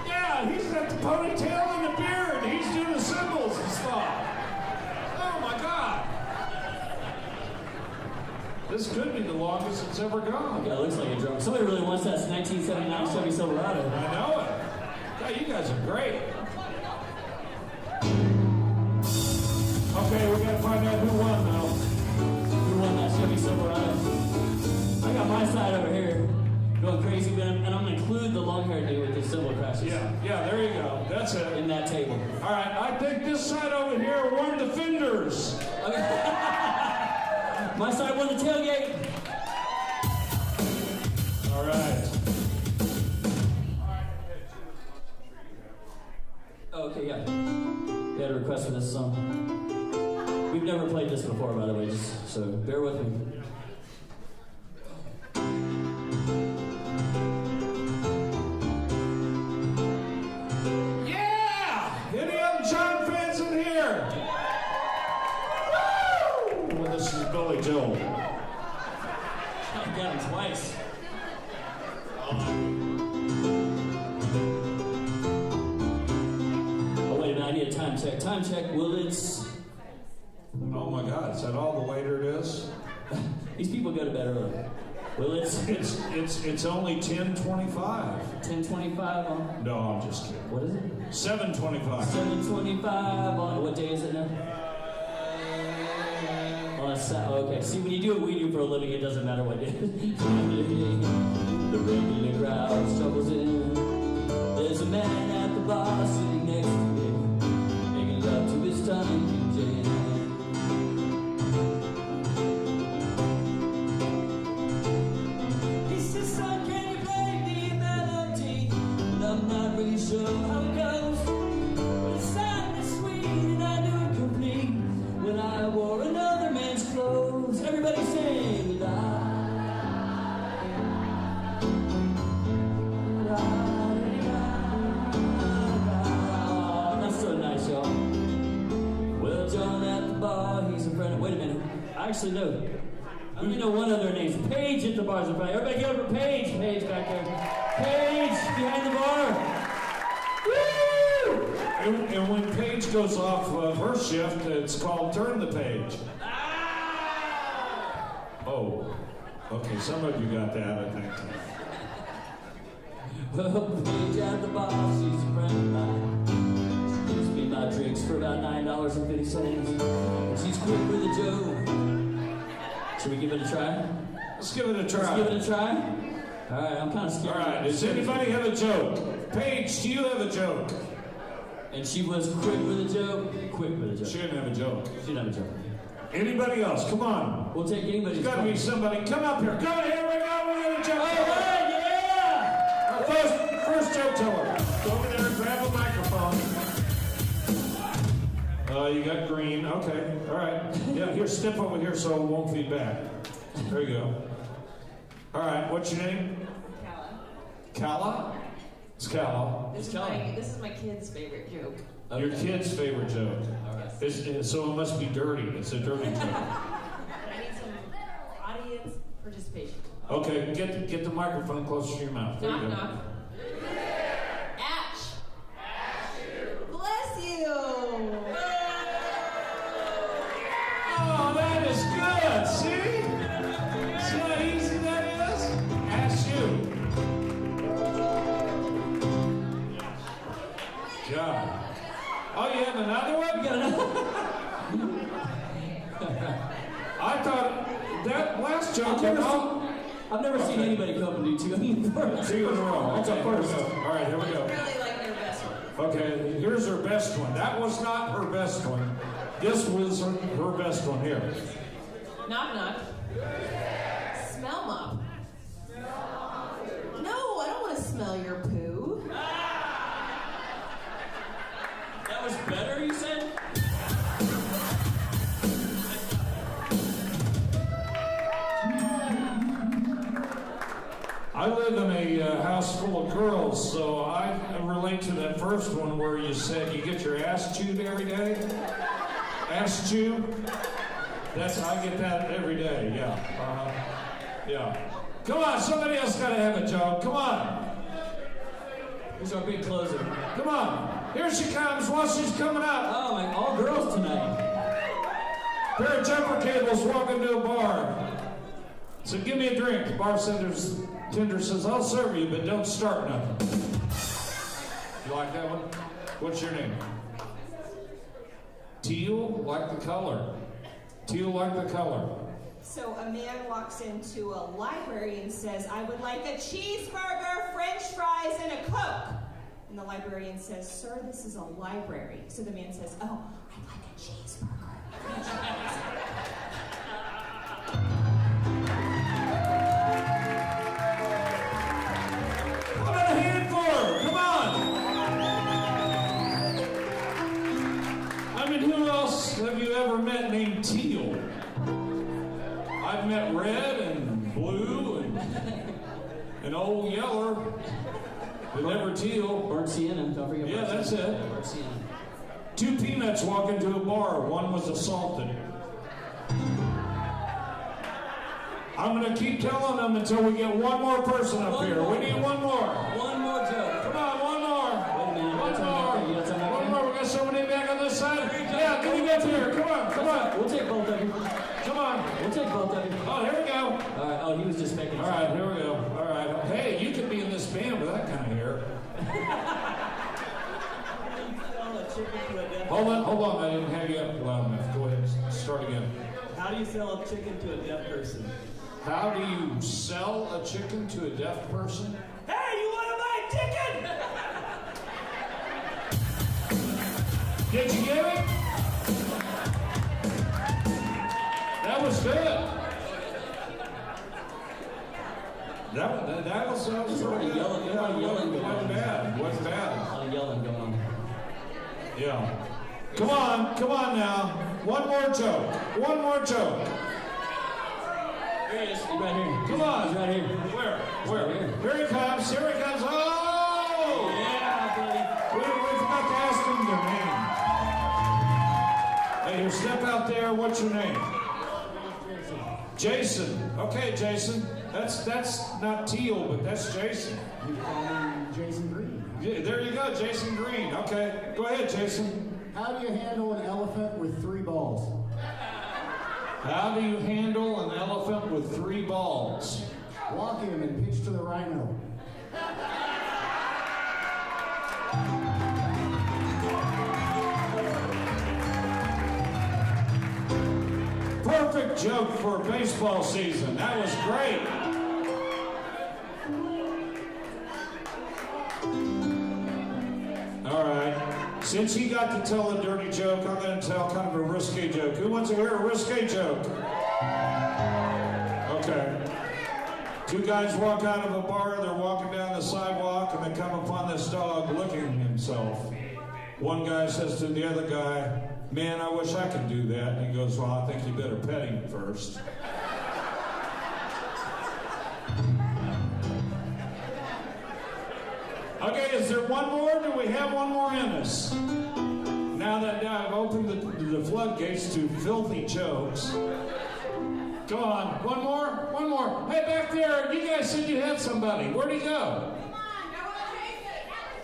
S10: Yeah, he's got the ponytail and the beard. He's doing the symbols and stuff. Oh my God. This could be the longest it's ever gone.
S9: Yeah, it looks like a drum. Somebody really wants that 1979 Chevy Silverado.
S10: I know it. Yeah, you guys are great. Okay, we gotta find out who won now.
S9: Who won that Chevy Silverado? I got my side over here going crazy, and I'm gonna include the long-haired dude with the cymbal crashes.
S10: Yeah, there you go. That's it.
S9: In that table.
S10: All right, I think this side over here won the fenders.
S9: My side won the tailgate.
S10: All right.
S9: Okay, yeah. We had a request for this song. We've never played this before, by the way, just so bear with me.
S10: Yeah! Any other John fans in here? Woo! Well, this is Billy Joel.
S9: I got him twice. Oh, wait a minute, I need a time check. Time check, well, it's...
S10: Oh my God, is that all the later it is?
S9: These people go to bed early. Well, it's
S10: only 10:25.
S9: 10:25 on...
S10: No, I'm just kidding.
S9: What is it?
S10: 7:25.
S9: 7:25 on... What day is it now? On a okay, see, when you do what we do for a living, it doesn't matter what day. The regular crowd struggles in. There's a man at the bar sitting next to me, making love to his tongue jam. He says, son, can you play me a melody? And I'm not really sure how it goes. But it sounded sweet and I knew it complete when I wore another man's clothes. Everybody sing, la. That's so nice, y'all. Well, John at the bar, he's a friend. Wait a minute. I actually know. I only know one other name. Paige at the bar's a friend. Everybody give it for Paige. Paige back there. Paige behind the bar. Woo!
S10: And when Paige goes off of her shift, it's called Turn the Page. Oh, okay, some of you got that, I think.
S9: Well, Paige at the bar, she's a friend of mine. She gives me my drinks for about $9.50. And she's quick with a joke. Should we give it a try?
S10: Let's give it a try.
S9: Let's give it a try? All right, I'm kind of scared.
S10: All right, does anybody have a joke? Paige, do you have a joke?
S9: And she was quick with a joke. Quick with a joke.
S10: She didn't have a joke.
S9: She didn't have a joke.
S10: Anybody else? Come on.
S9: We'll take anybody's.
S10: There's got to be somebody. Come up here. Come here we go. We're going to joke.
S9: All right, yeah!
S10: Our first joke teller. Go over there and grab a microphone. You got green. Okay. All right. Yeah, here, step over here so it won't feed back. There you go. All right. What's your name? Gala. It's Gala.
S11: This is my kid's favorite joke.
S10: Your kid's favorite joke.
S11: All right.
S10: So it must be dirty. It's a dirty joke.
S11: I need some audience participation.
S10: Okay, get the microphone closer to your mouth. There you go.
S11: Knock. Ash. Bless you.
S10: Oh, that is good. See? See how easy that is? Ask you. God. Oh, you have another one? I thought that last joke.
S9: I've never seen anybody come and do two in a row.
S10: Two in a row.
S9: That's our first.
S10: All right, here we go.
S11: I really like their best one.
S10: Okay, here's her best one. That was not her best one. This was her best first one here.
S11: Knock knock. Smell mop. No, I don't want to smell your poo.
S9: That was better, you said?
S10: I live in a house full of girls, so I relate to that first one where you said you get your ass chewed every day. Ass chew? I get that every day, yeah. Yeah. Come on, somebody else gotta have a joke. Come on.
S9: Who's our big closer?
S10: Come on. Here she comes. Watch, she's coming up.
S9: Oh, my, all girls tonight.
S10: Pair of jumper cables walking to a bar. So give me a drink. The bartender says, I'll serve you, but don't start nothing. You like that one? What's your name? Teal, like the color. Teal, like the color.
S11: So a man walks into a library and says, I would like a cheeseburger, french fries, and a Coke. And the librarian says, sir, this is a library. So the man says, oh, I'd like a cheeseburger, french fries.
S10: How about a hand for her? Come on! I mean, who else have you ever met named Teal? I've met Red and Blue and Old Yeller, but never Teal.
S9: Bart Sienna, don't forget.
S10: Yeah, that's it.
S9: Bart Sienna.
S10: Two peanuts walk into a bar. One was assaulted. I'm going to keep telling them until we get one more person up here. We need one more.
S9: One more joke.
S10: Come on, one more.
S9: Wait a minute.
S10: One more. We got somebody back on this side. Yeah, get him up here. Come on, come on.
S9: We'll take both of you.
S10: Come on.
S9: We'll take both of you.
S10: Oh, here we go.
S9: All right. Oh, he was just making.
S10: All right, here we go. All right. Hey, you could be in this band with that kind of hair. Hold on. I didn't have you up loud enough. Go ahead. Start again.
S9: How do you sell a chicken to a deaf person?
S10: How do you sell a chicken to a deaf person?
S9: Hey, you want to buy a chicken?
S10: Did you get it? That was good. That was
S9: pretty good. Yelling,
S10: Yeah,
S9: yelling going on.
S10: wasn't bad. Wasn't
S9: A
S10: bad.
S9: lot of yelling going on.
S10: Yeah. Come on now. One more joke.
S9: Here he is. He's right here.
S10: Come on.
S9: He's right here.
S10: Where?
S9: Right here.
S10: Here he comes. Oh!
S9: Yeah, buddy.
S10: We forgot to ask him their name. Hey, here, step out there. What's your name? Jason. Okay, Jason. That's not Teal, but that's Jason.
S12: You call me Jason Green.
S10: Yeah, there you go, Jason Green. Okay, go ahead, Jason.
S12: How do you handle an elephant with 3 balls?
S10: How do you handle an elephant with 3 balls?
S12: Walk him and pitch to the rhino.
S10: Perfect joke for baseball season. That was great. All right. Since he got to tell a dirty joke, I'm going to tell kind of a risque joke. Who wants to hear a risque joke? Okay. 2 guys walk out of a bar. They're walking down the sidewalk, and they come upon this dog licking himself. One guy says to the other guy, man, I wish I could do that. And he goes, well, I think you better pet him first. Okay, is there one more? Do we have one more in us? Now that I've opened the floodgates to filthy jokes. Go on, one more. Hey, back there, you guys said you had somebody. Where'd he go?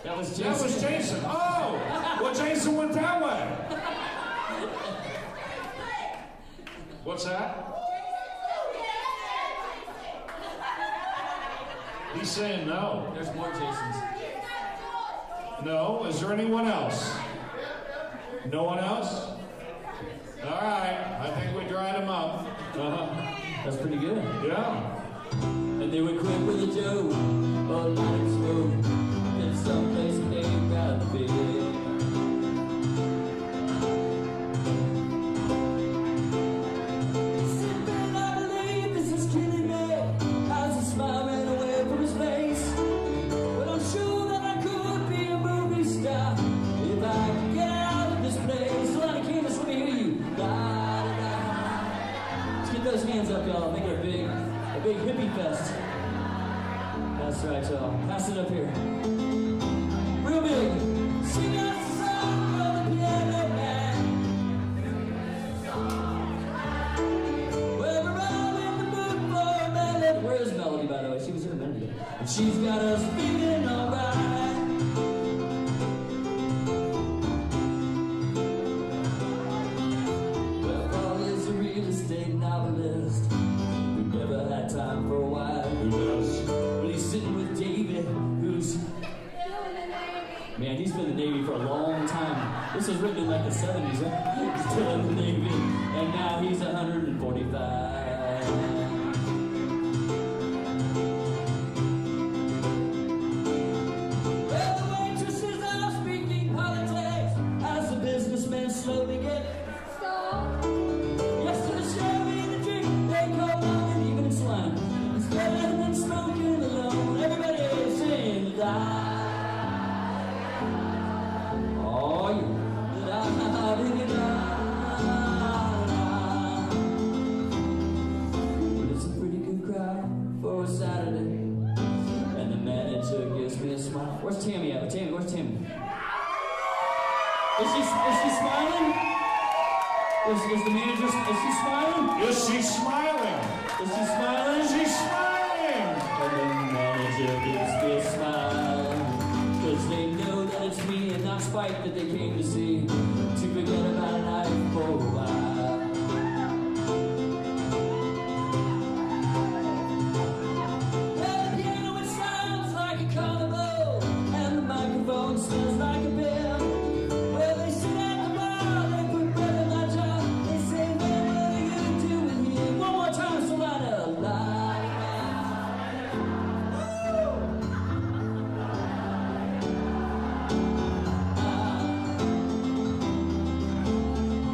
S9: That was Jason.
S10: That was Jason. Oh, well, Jason went that way. What's that? He's saying no.
S9: There's more Jasons.
S10: No. Is there anyone else? No one else? All right. I think we dried him up.
S9: That's pretty good.
S10: Yeah.
S9: And they were quick with a joke, all night smoke, and someplace came out of bed. up, y'all. Make it a big hippie fest. That's right, y'all. Pass it up here. Real big. Sing us a song on the piano man. Well, we're all in the mood for a melody. Where is Melody, by the way? She was here a minute ago. And she's got us feeling alright. Well, Paul is a real estate novelist. We've never had time for a while. Who does? Well, he's sitting with David, who's... Man, he's been in the Navy for a long time. This was written in like the 70s, huh? He's still in the Navy. And now he's 145. Well, the waitresses are speaking politics as the businessmen slowly get stalled. Yes, to the Chevy, the drink they call long and even it's line. It's better than smoking alone. Everybody sing the die. Oh, yeah. But it's a pretty good crowd for a Saturday. And the manager gives me a smile. Where's Tammy at? Tammy, where's Tammy? Is she smiling? Is the manager, is she smiling?
S10: Yes, she's smiling.
S9: Is she smiling?
S10: She's smiling.
S9: And the manager gives me a smile. Cause they know that it's me and not Spike that they came to see. To forget about a night for a while. Well, the piano it sounds like a carnival. And the microphone smells like a bill. Well, they sit at the bar, they put bread in my jar. They say, man, what are you gonna do with here? One more time, so light a light.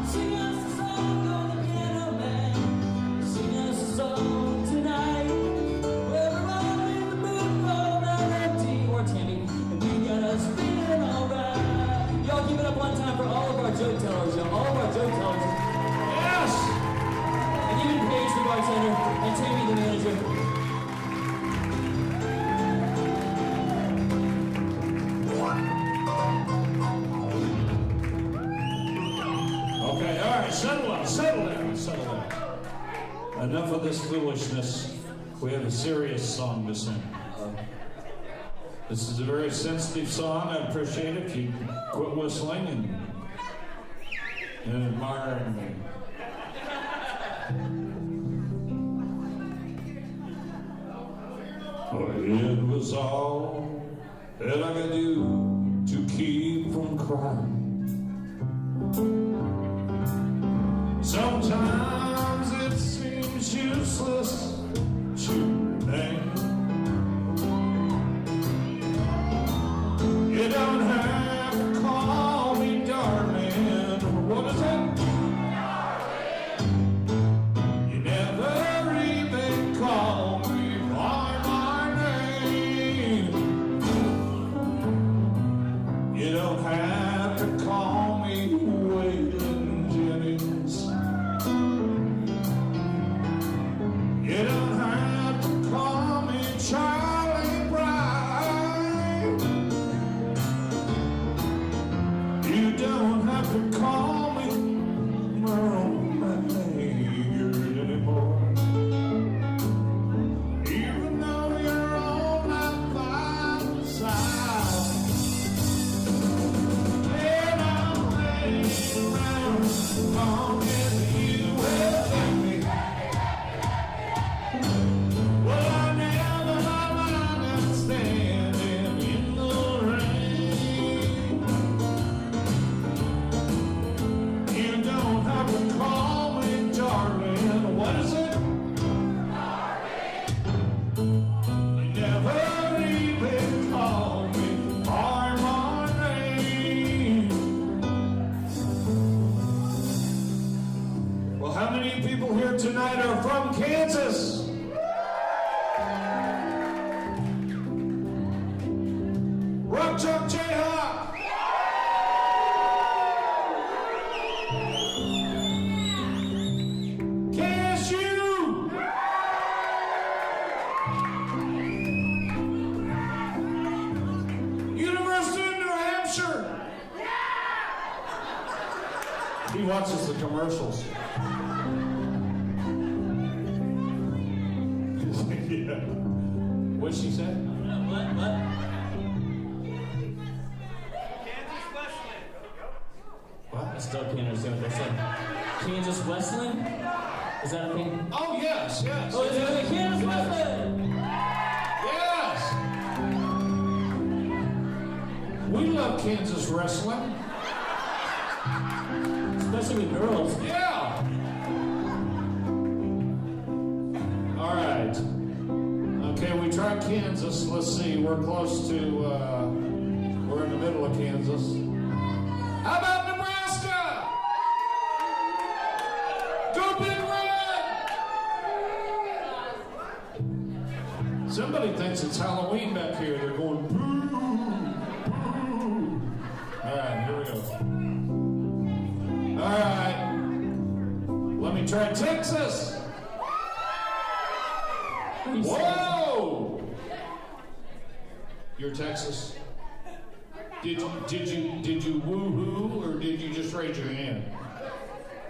S9: Sing us a song on the piano man. Sing us a song tonight. Well, we're all in the mood for melody. Or Tammy, and we got us feeling alright. Y'all give it up one time for all of our joke tellers, y'all. All of our joke tellers.
S10: Yes.
S9: And even Paige, the bartender, and Tammy, the manager.
S10: Okay, all right, settle down. Enough of this foolishness. We have a serious song to sing. This is a very sensitive song. I'd appreciate it if you quit whistling and admiring me. It was all that I could do to keep from crying. Sometimes it seems useless to remain. You don't have to call me darling. What is it? You never even call me by my name. You don't have to call me Waylon Jennings. You don't have to call me Charlie Brown. You don't have to call me Merle Maynard anymore. Even though you're on my father's side. And I'm waiting around as long as you will let me. Well, I never mind standing in the rain. You don't have to call me darling. What is it? You never even call me by my name. Well, how many people here tonight are from Kansas? Rock Chalk Jayhawk! KSU! commercials. Yeah. What'd she say?
S9: What?
S10: What?
S9: I still can't understand what they said. Kansas Wesleyan? Is that a thing?
S10: Oh, yes.
S9: Oh, is it a Kansas Wesleyan?
S10: Yes! We love Kansas wrestling.
S9: Especially with girls.
S10: Yeah! All right. Okay, we tried Kansas. Let's see. We're close to, we're in the middle of Kansas. How about Nebraska? Go Big Red! Somebody thinks it's Halloween back here. They're going boo, boo. All right, here we go. All right. Let me try Texas. Whoa! You're Texas. Did you woo-hoo, or did you just raise your hand?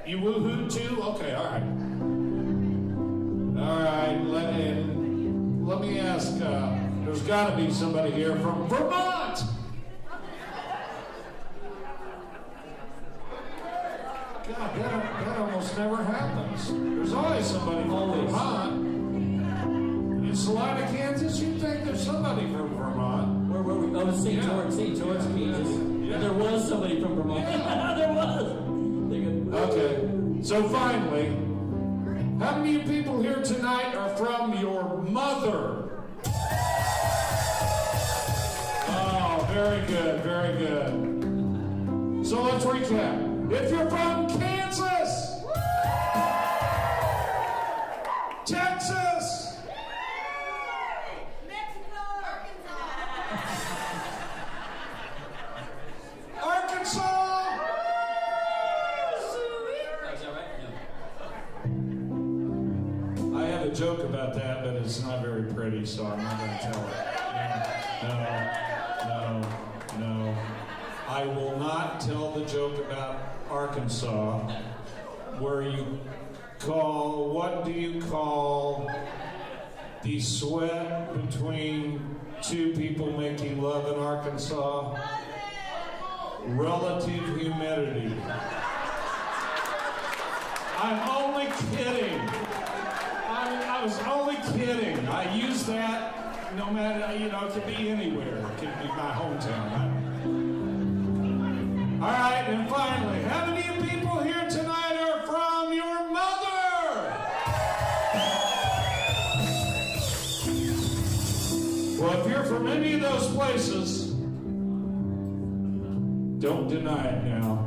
S10: You woo-hoo too? Okay, all right. All right, let me ask, there's got to be somebody here from Vermont! God, that almost never happens. There's always somebody from Vermont. In Salina, Kansas, you'd think there's somebody from Vermont.
S9: Where were we? Oh, St. George, Kansas.
S10: Yeah.
S9: There was somebody from Vermont.
S10: Yeah.
S9: There was.
S10: Okay, so finally, how many of you people here tonight are from your mother? Oh, very good, very good. So let's recap. If you're from Kansas, Texas, Arkansas, I have a joke about that, but it's not very pretty, so I'm not going to tell it. No. I will not tell the joke about Arkansas, where you call, what do you call the sweat between two people making love in Arkansas? Relative humidity. I'm only kidding. I was only kidding. I use that no matter, it could be anywhere. It could be my hometown. All right, and finally, how many of you people here tonight are from your mother? Well, if you're from any of those places, don't deny it now.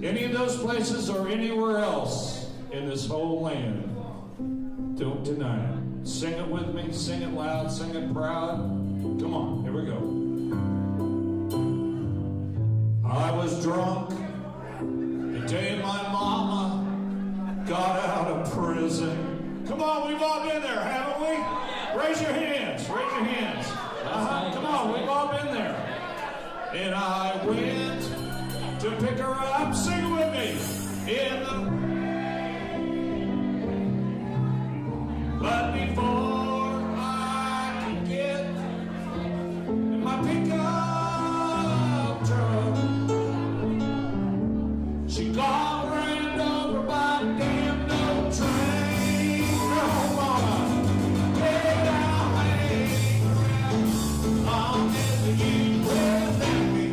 S10: Any of those places or anywhere else in this whole land, don't deny it. Sing it with me, sing it loud, sing it proud. Come on, here we go. I was drunk the day my mama got out of prison. Come on, we've all been there, haven't we? Raise your hands, raise your hands. Come on, we've all been there. And I went to pick her up, sing it with me. But before I could get in my pickup truck, she got ran over by a damn no train. No more, get out, hang around, long as you will let me.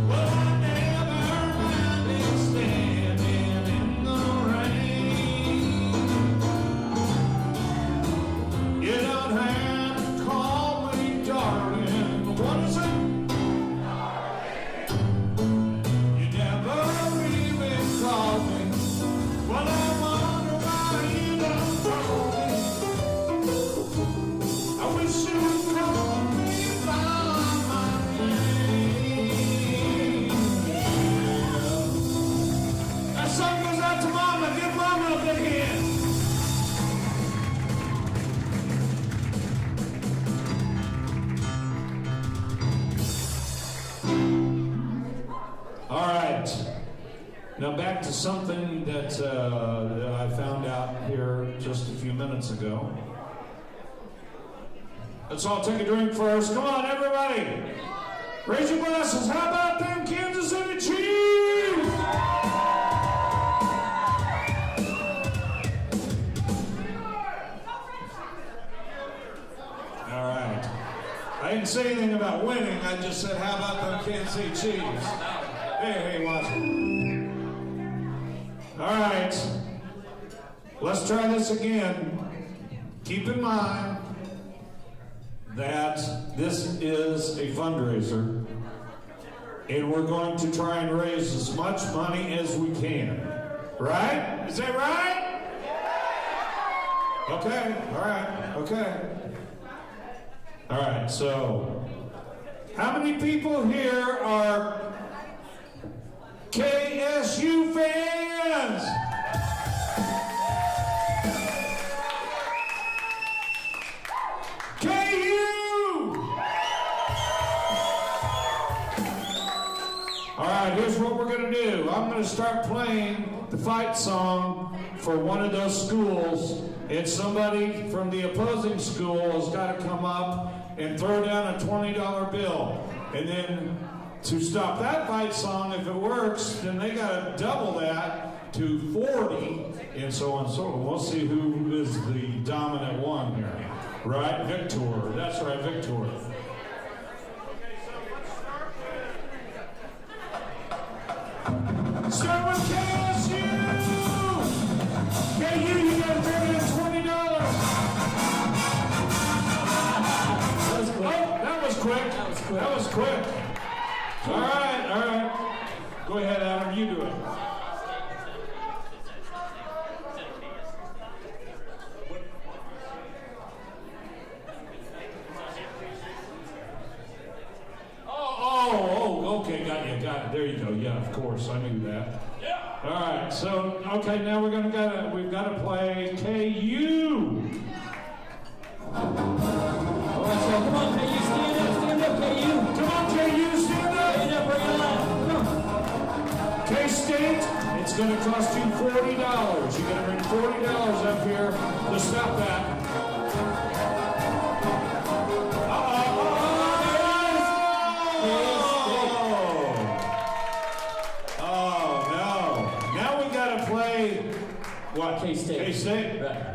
S10: Well, I never minded standing in the rain. You don't have to call me darling. What is it? You never even called me. Well, I wonder why you don't call me. I wish you would call me by my name. That song goes out to Mama. Give Mama a big hand. All right. Now back to something that I found out here just a few minutes ago. Let's all take a drink first. Come on, everybody. Raise your glasses. How about them Kansas City Chiefs? All right. I didn't say anything about winning. I just said, how about them Kansas City Chiefs? Hey, watch it. All right. Let's try this again. Keep in mind that this is a fundraiser, and we're going to try and raise as much money as we can. Right? Is that right? Okay. All right. Okay. All right. So, how many people here are KSU fans? All right, here's what we're going to do. I'm going to start playing the fight song for one of those schools, and somebody from the opposing school has got to come up and throw down a $20 bill. And then to stop that fight song, if it works, then they got to double that to 40, and so on and so on. We'll see who is the dominant one here. Right? Victor. That's right, Victor. Start with KSU! KU, you got to bring in $20. That was quick. That was quick. All right. Go ahead, Adam, you do it. Okay, got it. There you go. Yeah, of course, I knew that. Yeah. All right. So, okay, now we've got to play KU.
S9: All right, so come on, KU, stand up, KU.
S10: Come on, KU, stand up.
S9: Stand up, bring it alive. Come on.
S10: K-State, it's going to cost you $40. You got to bring $40 up here to stop that.
S9: What? K-State.
S10: K-State.
S9: Right.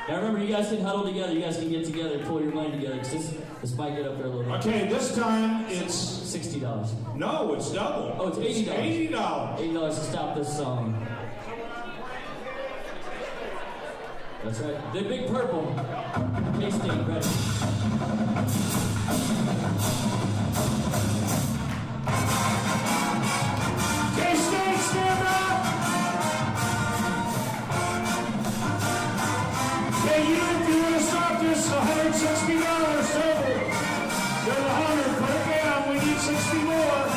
S9: Now remember, you guys can huddle together. You guys can get together and pull your money together. Because this might get up there a little bit.
S10: Okay, this time it's
S9: $60.
S10: No, it's double.
S9: Oh, it's $80.
S10: $80.
S9: $80 to stop this song. That's right. The Big Purple. K-State, ready.
S10: K-State, stand up! Hey, you, if you want to stop this, $160 total. You're the 100. Put it down. We need 60 more.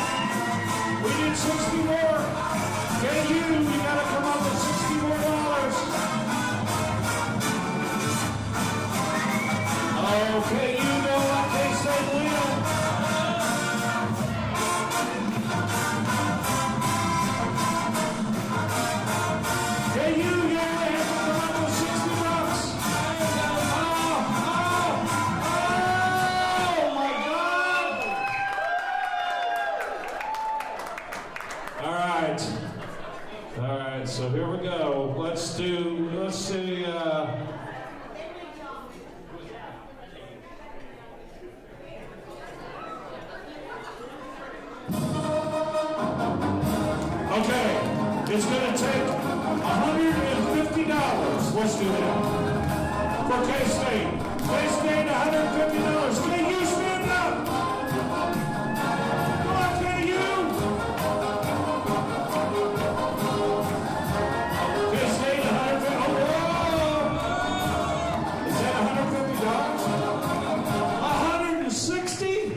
S10: We need 60 more. Hey, you got to come up with $60 more. Okay, you know what K-State will. Hey, you have to come up with $60. All right, so here we go. Let's see. Okay, it's going to take $150. Let's do that. For K-State. K-State, $150. KU, stand up! Come on, KU! K-State, $150. Oh, whoa! Is that $150? $160?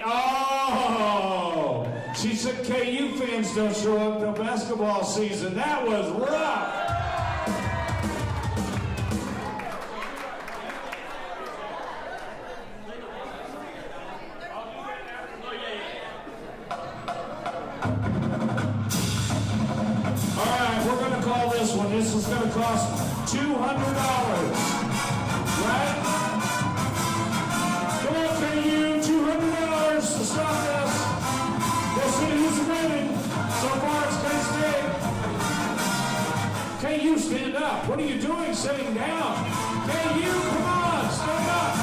S10: Oh! She said KU fans don't show up till basketball season. That was rough! this is going to cost $200. Right? Come on, KU, $200 to stop this. We'll see who's winning. So far, it's K-State. KU, stand up. What are you doing sitting down? KU, come on, stand up.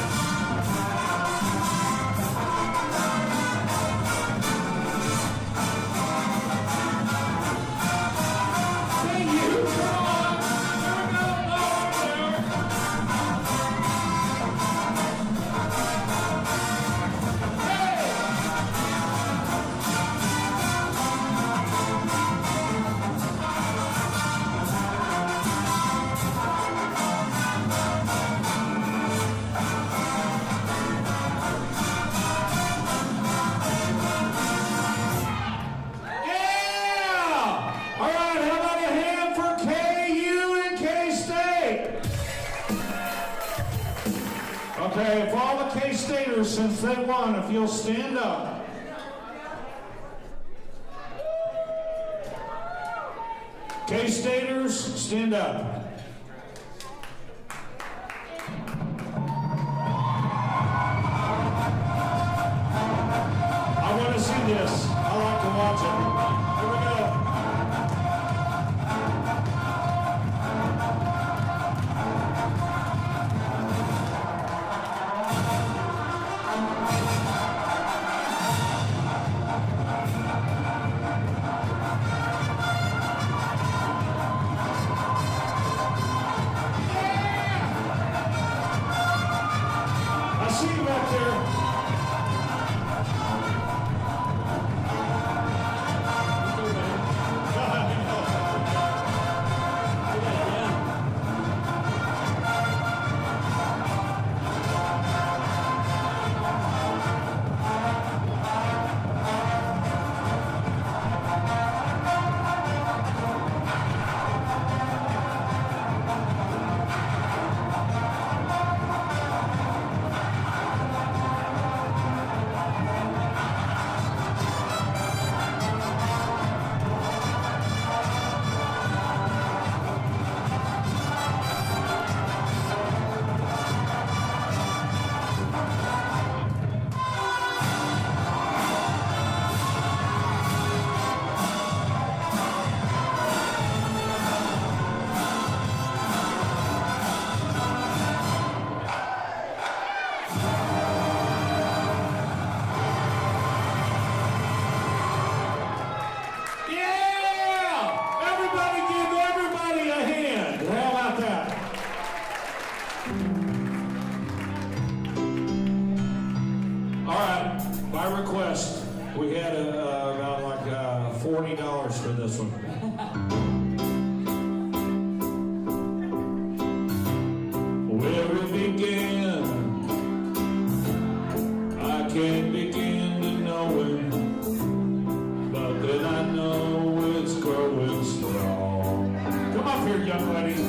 S10: KU, come on. There we go. Okay, if all the K-Staters, since they won, if you'll stand up. K-Staters, stand up. I want to see this. I like to watch it. Here we go. We had about like $40 for this one. Where it began, I can't begin to know it, but then I know it's growing strong. Come up here, young lady.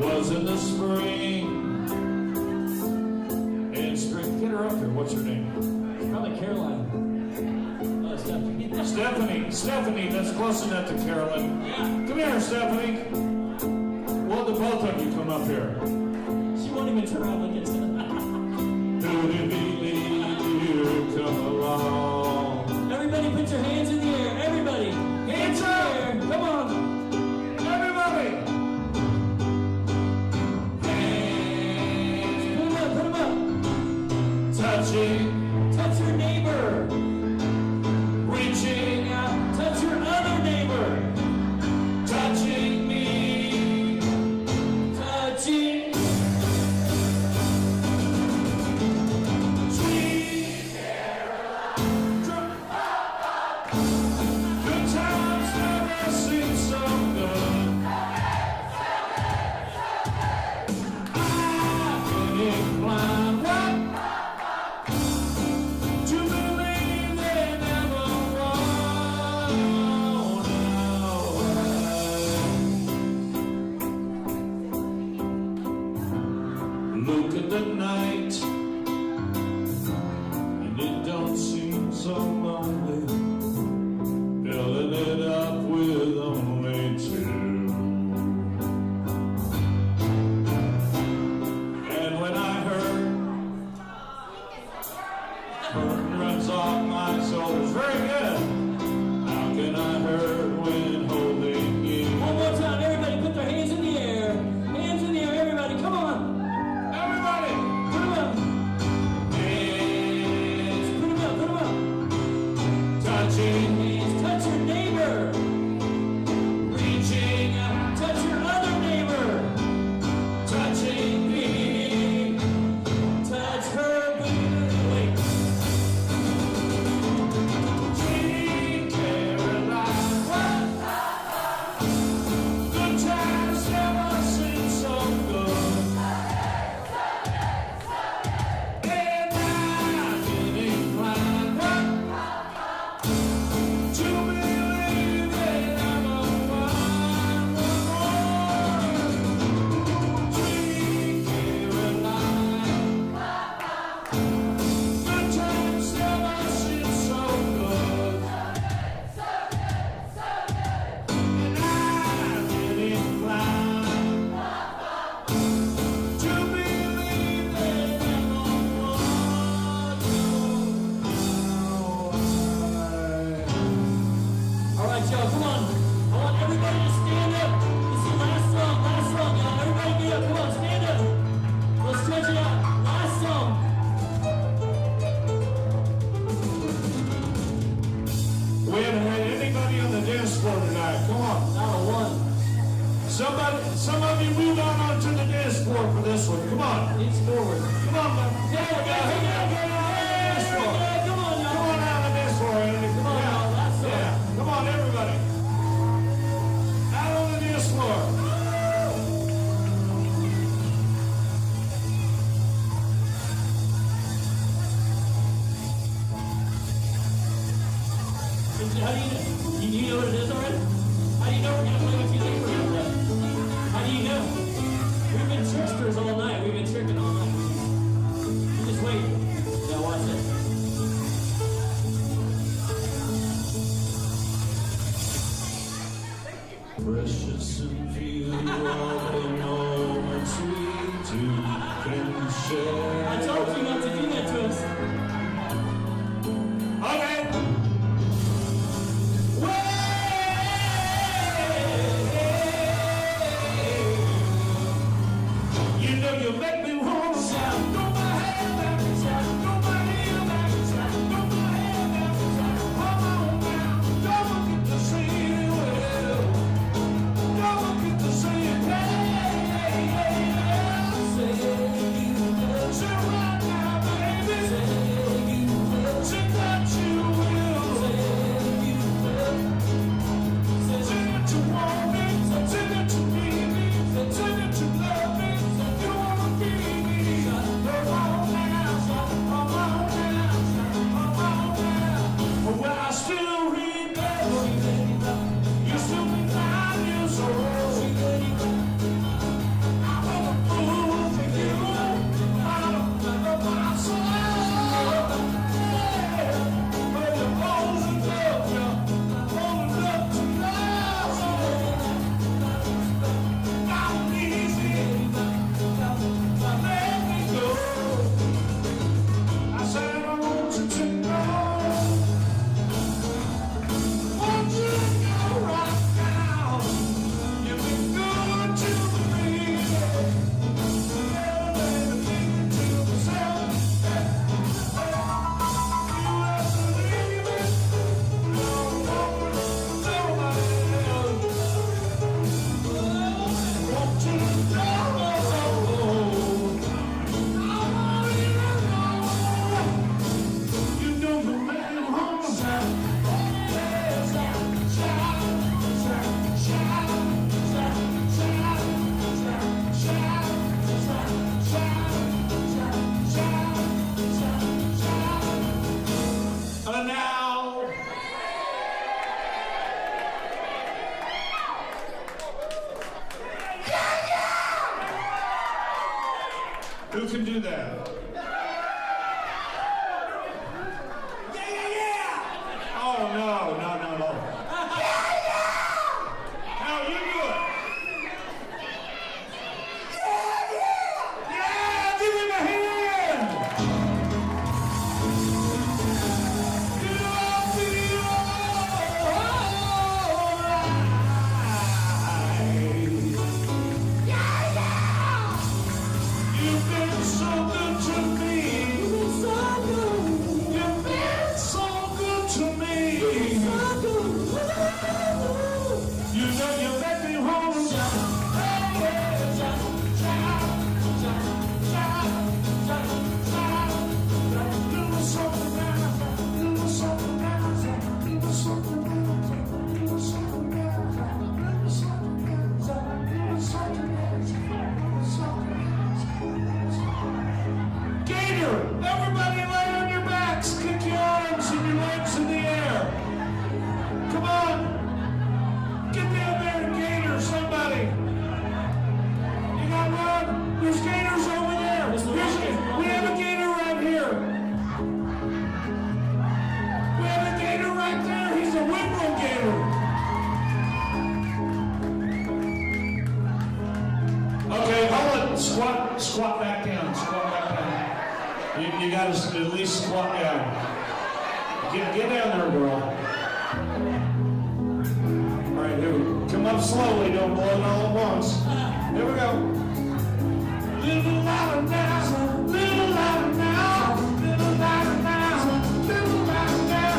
S10: Was in the spring, and spring, get her up here. What's her name?
S9: Probably Caroline.
S10: Stephanie. Stephanie, that's close enough to Carolyn.
S9: Yeah.
S10: Come here, Stephanie. Well, the both of you come up here.
S9: She won't even turn around and look at us.
S10: Who did believe you'd come along?
S9: Everybody put your hands in the air. Everybody.
S10: Hands up. Come on. Everybody. Hands.
S9: Put them up.
S10: Touching.
S9: Touch your neighbor.
S10: Reaching out.
S9: Touch your other neighbor.
S10: Touching me.
S9: Touching.
S10: Sweet Caroline. Good times never seem so good. I can incline to believe they never run away. Look at the night, and it don't seem so lonely. Filling it up with only
S9: All right, y'all, come on. I want everybody to stand up. This is the last song, y'all. Everybody get up, come on, stand up. Let's stretch it out. Last song.
S10: We haven't had anybody on the dance floor tonight. Come on.
S9: Not a one.
S10: Some of you move on to the dance floor for this one. Come on.
S9: Each forward.
S10: Come on, man.
S9: Yeah, we got to dance floor. Come on, y'all.
S10: Come on out on the dance floor, Andy.
S9: Come on, y'all. Last song.
S10: Yeah. Come on, everybody. Out on the dance floor.
S9: How do you know? You know what it is already? How do you know we're going to play with you later for that? How do you know? We've been tricksters all night. We've been tricking all night. You just wait. Yeah, watch it.
S10: Precious and few are the moments we two can share.
S9: I told you not to do that to us.
S10: Okay. You know you make me wanna shout. Throw my hand back and shout. Throw my hand back and shout. Throw my hand back and shout. Come on now. Don't get to see it well. Don't get to see it well. Say you will. Say right now, baby. Say you will. Say that you will. Say you will. Say that you want me. Say that you need me. Say that you love me. Well, I still remember you still be 9 years old. I was a fool for you. I don't remember my soul. But you're old enough, you're old enough to know. Not easy. Let me go. I said I want you to know. Want you to know right now. You've been good to me. Never let me think to myself. You have to leave it. Nobody else. Want you to know. You know you make me home. And now, who can do that? Oh, no. Now you do it. Yeah, give him a hand. You've been so good to me. You've been so good to me. You know you make me home. Gator, everybody lay on your backs, kick your arms and your legs in the air. Come on. Get down there, Gator, somebody. You got one? There's Gators over there. We have a Gator right here. We have a Gator right there. He's a Whitwell Gator. Okay, hold it. Squat back down. Squat back down. You got to at least squat down. Get down there, girl. up slowly, don't blow it all at once. Here we go. Little louder now, little louder now, little louder now, little louder now,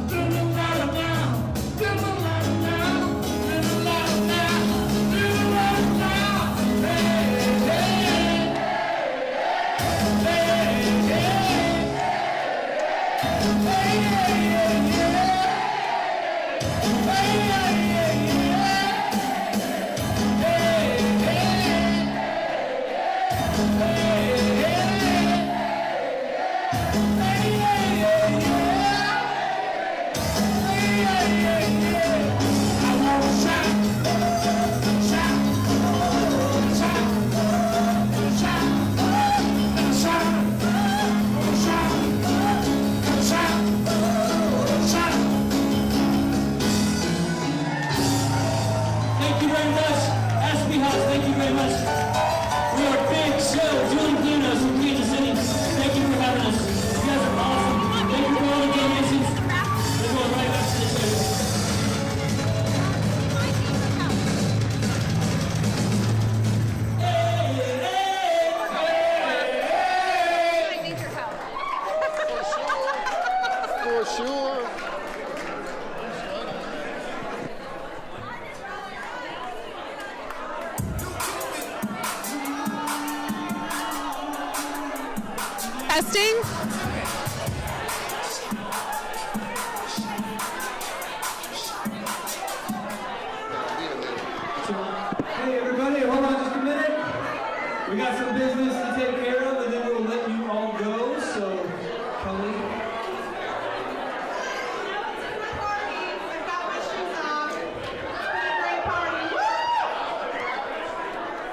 S10: little louder now, little louder now, little louder now, little louder now. Hey, hey, hey, hey, hey,
S9: Thank you very much, Ashby House. Thank you very much. We are a big show, Dueling Pianos from Kansas City. Thank you for having us. You guys are awesome. Thank you for all the donations. We're going right back to the show.
S12: For sure.
S2: Testing.
S9: Hey everybody, hold on just a minute. We got some business to take care of and then we'll let you all go. So, Kelly.
S11: I've got my shoes on. It's been a great party. Woo!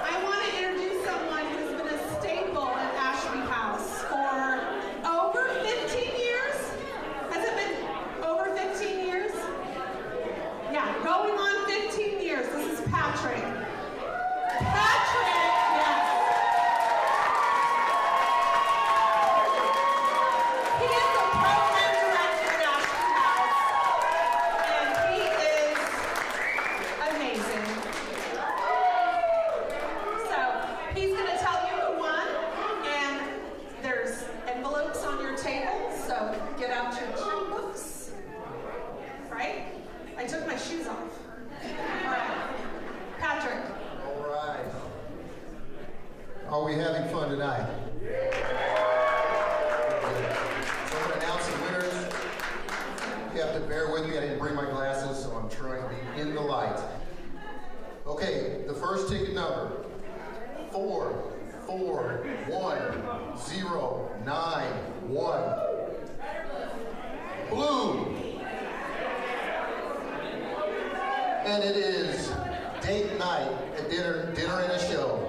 S11: I want to introduce someone who's been a staple at Ashby House for over 15 years. Has it been over 15 years? Yeah, going on 15 years. This is Patrick. Patrick, yes. He is the program director at Ashby House, and he is amazing. So he's going to tell you who won, and there's envelopes on your table, so get out your checkbooks. Right? I took my shoes off. All right. Patrick.
S12: All right. Are we having fun tonight? So I'm going to announce the winners. You have to bear with me. I didn't bring my glasses, so I'm trying to be in the light. Okay, the first ticket number, 44191. Blue. And it is date night at dinner and a show.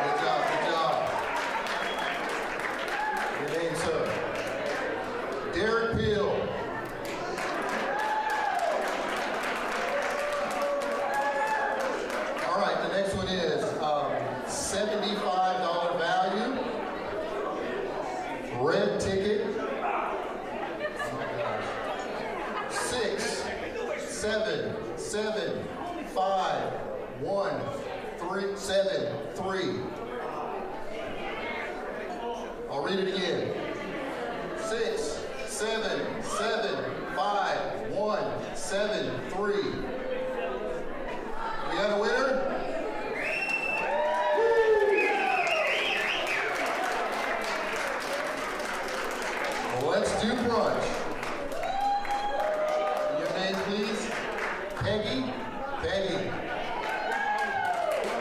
S12: Good job. Your name, sir? Derek Peel. All right, the next one is $75 value. Red ticket. 6, 7, 7, 5, 1, 3, 7, 3. I'll read it again. 6, 7, 7, 5, 1, 7, 3. We got a winner? Well, let's do brunch. Your name, please? Peggy? Peggy.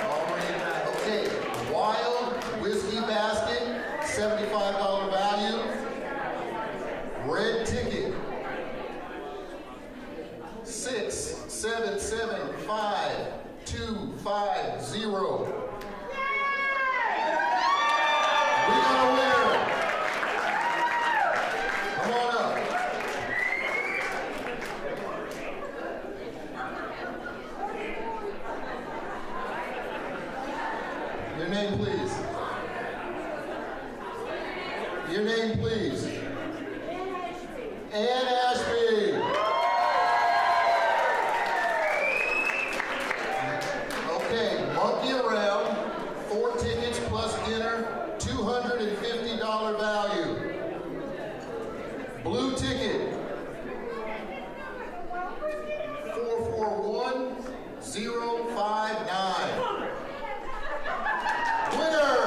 S12: All right. Okay. Wild Whiskey Basket, $75 value. Red ticket. 6, 7, 7, 5, 2, 5, 0. We got a winner. Come on up. Your name, please. Your name, please. Ann Ashby. Blue ticket, 441059. Winner!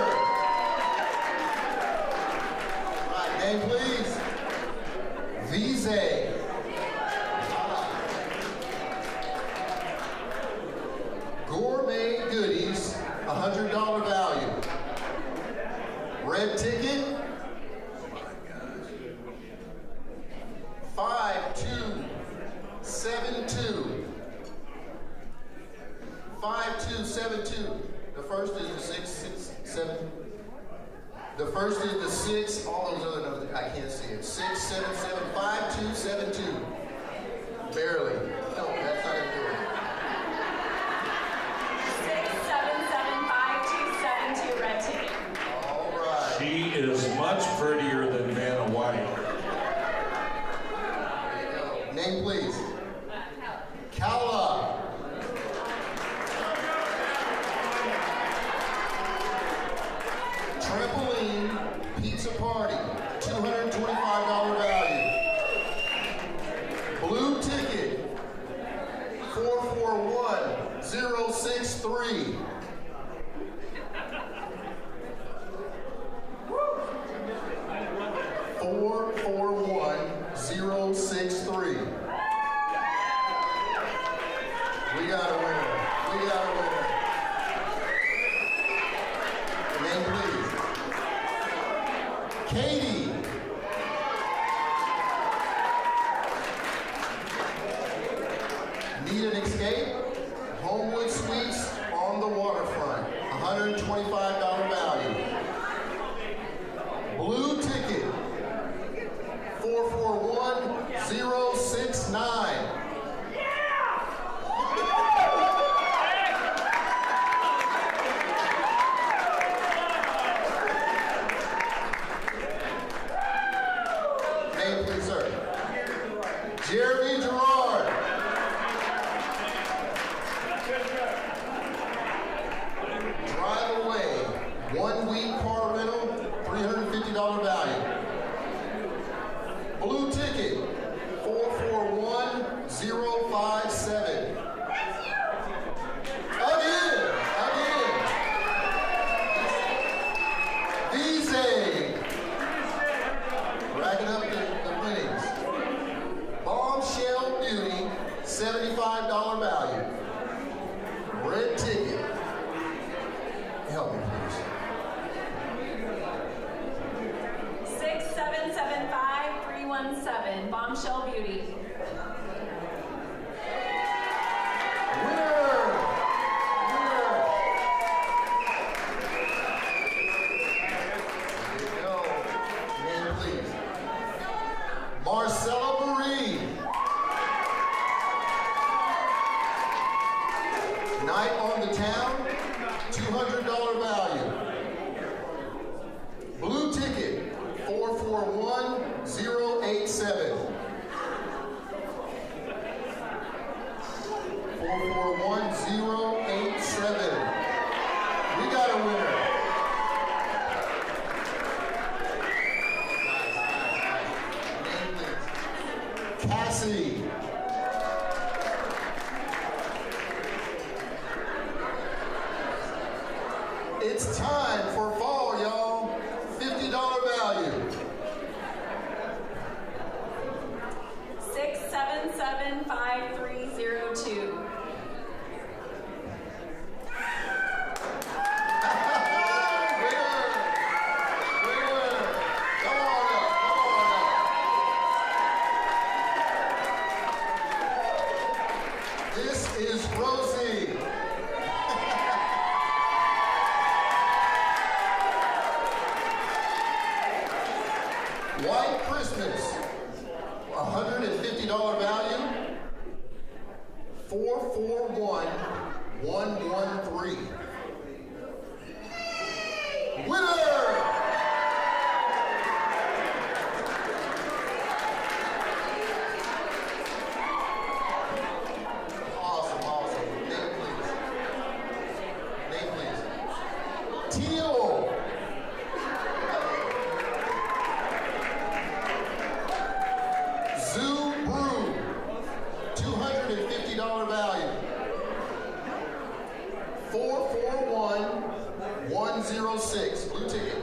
S12: All right, name please. Vise. Gourmet goodies, $100 value. Red ticket, 5272. 5272. The first is the 667. The first is the 6. All those other numbers, I can't see it. 677 5272. Barely. No, that's not gonna do it.
S11: 6775272 red ticket.
S12: All right.
S10: She is much prettier than Vanna White.
S12: Name please. Gala. Trampoline pizza party, $225 value. Blue ticket, 441063. $441,063. We got a winner. We got a winner. Name please. Katie. Need an escape? Homewood Suites on the waterfront, $125 value. Blue ticket, 441069. Name please, sir. Jeremy Gerard. Drive away, 1 week car rental, $350 value. Blue ticket, 441057. Again. Vise. Racking up the winnings. Bombshell Beauty, $75 value. Red ticket. Help me, please.
S11: 6775317 Bombshell Beauty.
S12: Winner! Here we go. Name, please. Marcella Marie. Night on the Town, $200 value. Blue ticket, 441087. 441087. We got a winner. Nice. Cassie. It's time for fall, y'all. $50 value.
S11: 6775302.
S12: This is Rosie. White Christmas, $150 value, 441113. Winner! Awesome. Name please. Teal. Zoo Brew, $250 value. 441106, blue ticket.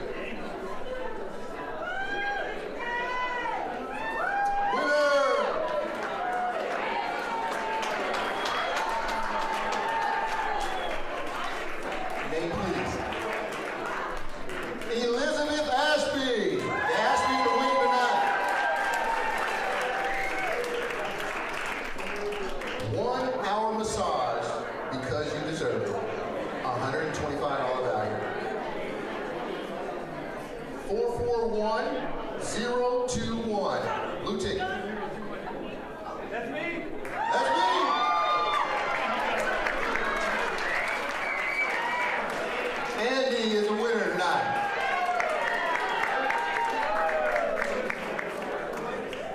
S12: Name, please. Elizabeth Ashby. Ashby to win tonight. 1 hour massage because you deserve it. $125 value. 441021. Blue ticket. That's me. That's me. Andy is a winner tonight.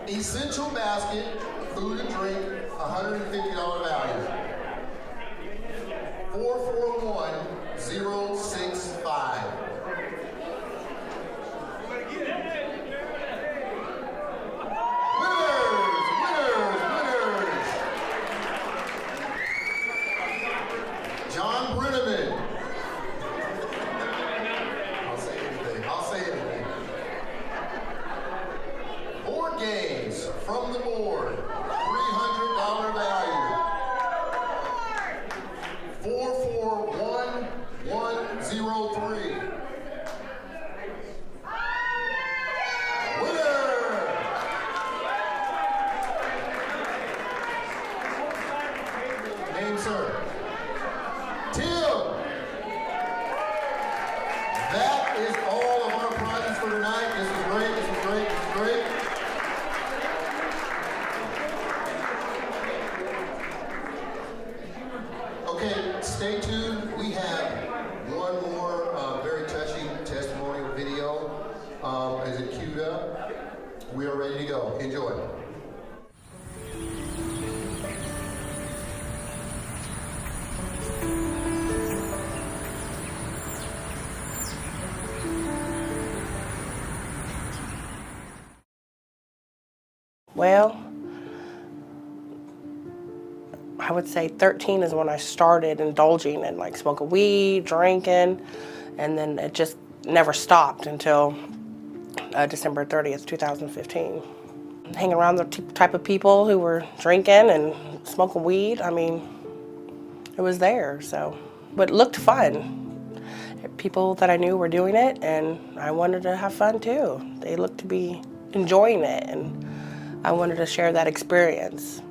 S12: Essential Basket, food and drink, $150 value. 441065. John Brenneman. I'll say anything. Board games from the board. $300 value. 441103. Name, sir. Tim. That is all of our prizes for tonight. This is great. Okay, stay tuned. We have one more very touching testimonial video. Is it queued up? We are ready to go. Enjoy.
S13: Well, I would say 13 is when I started indulging in like smoking weed, drinking, and then it just never stopped until December 30th, 2015. Hanging around the type of people who were drinking and smoking weed, I mean, it was there, so. But it looked fun. People that I knew were doing it, and I wanted to have fun too. They looked to be enjoying it, and I wanted to share that experience.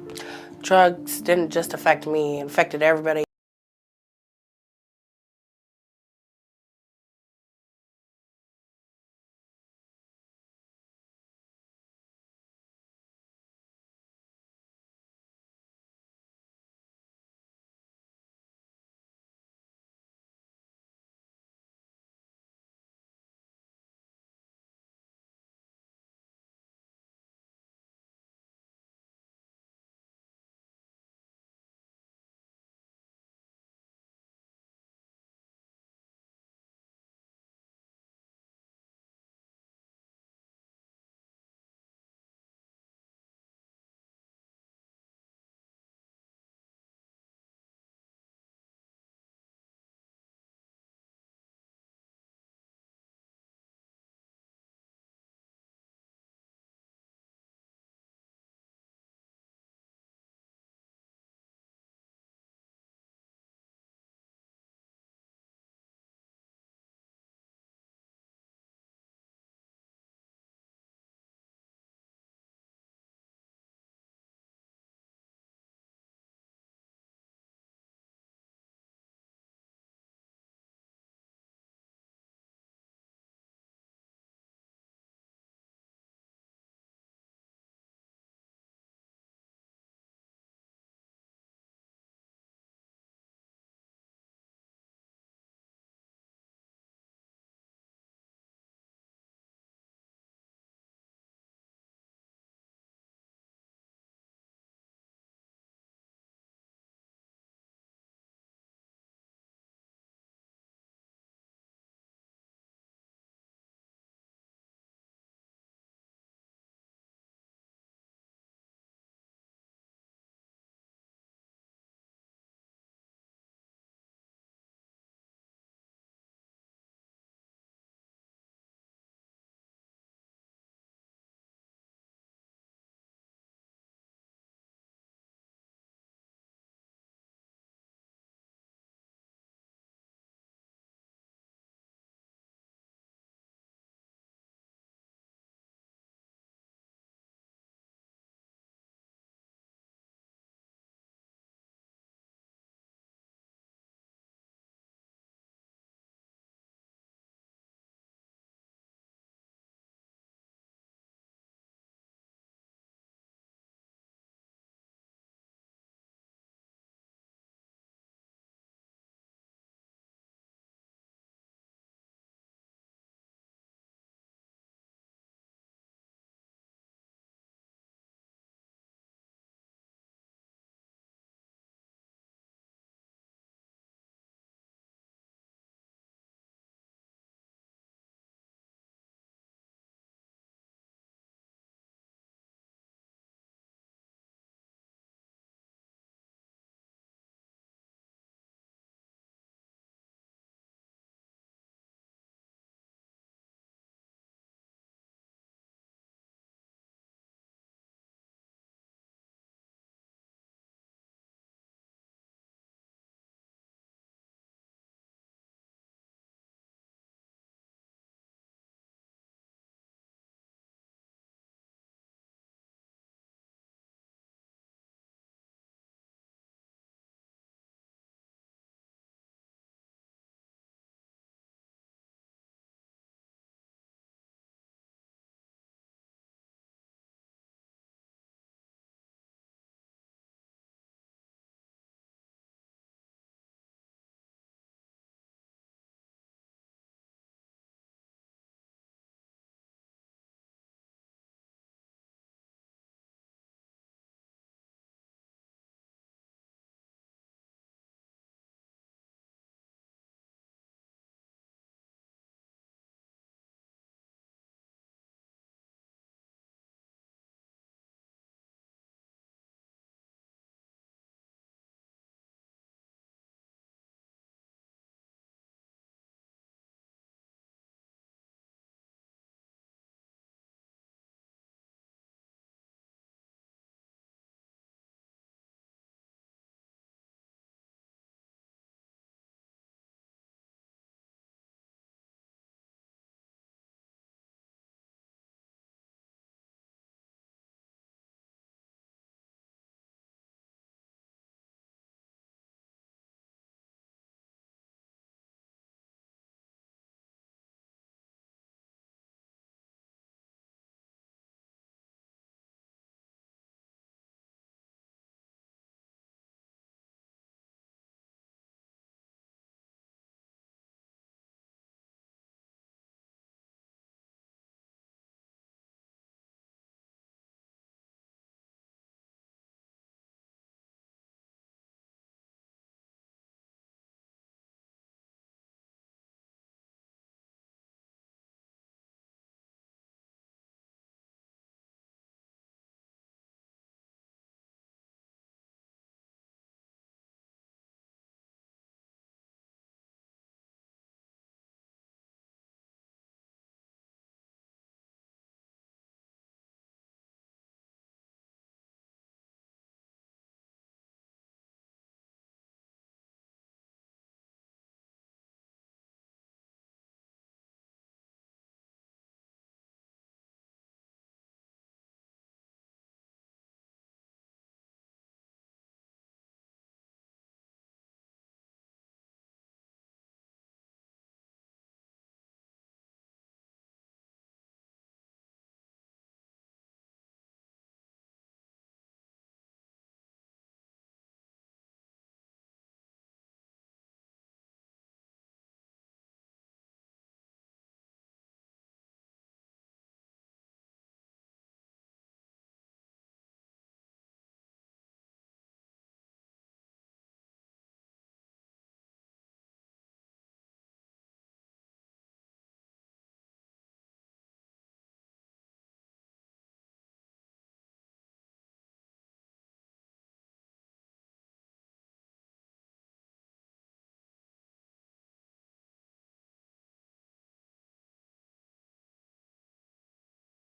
S13: Drugs didn't just affect me, it affected everybody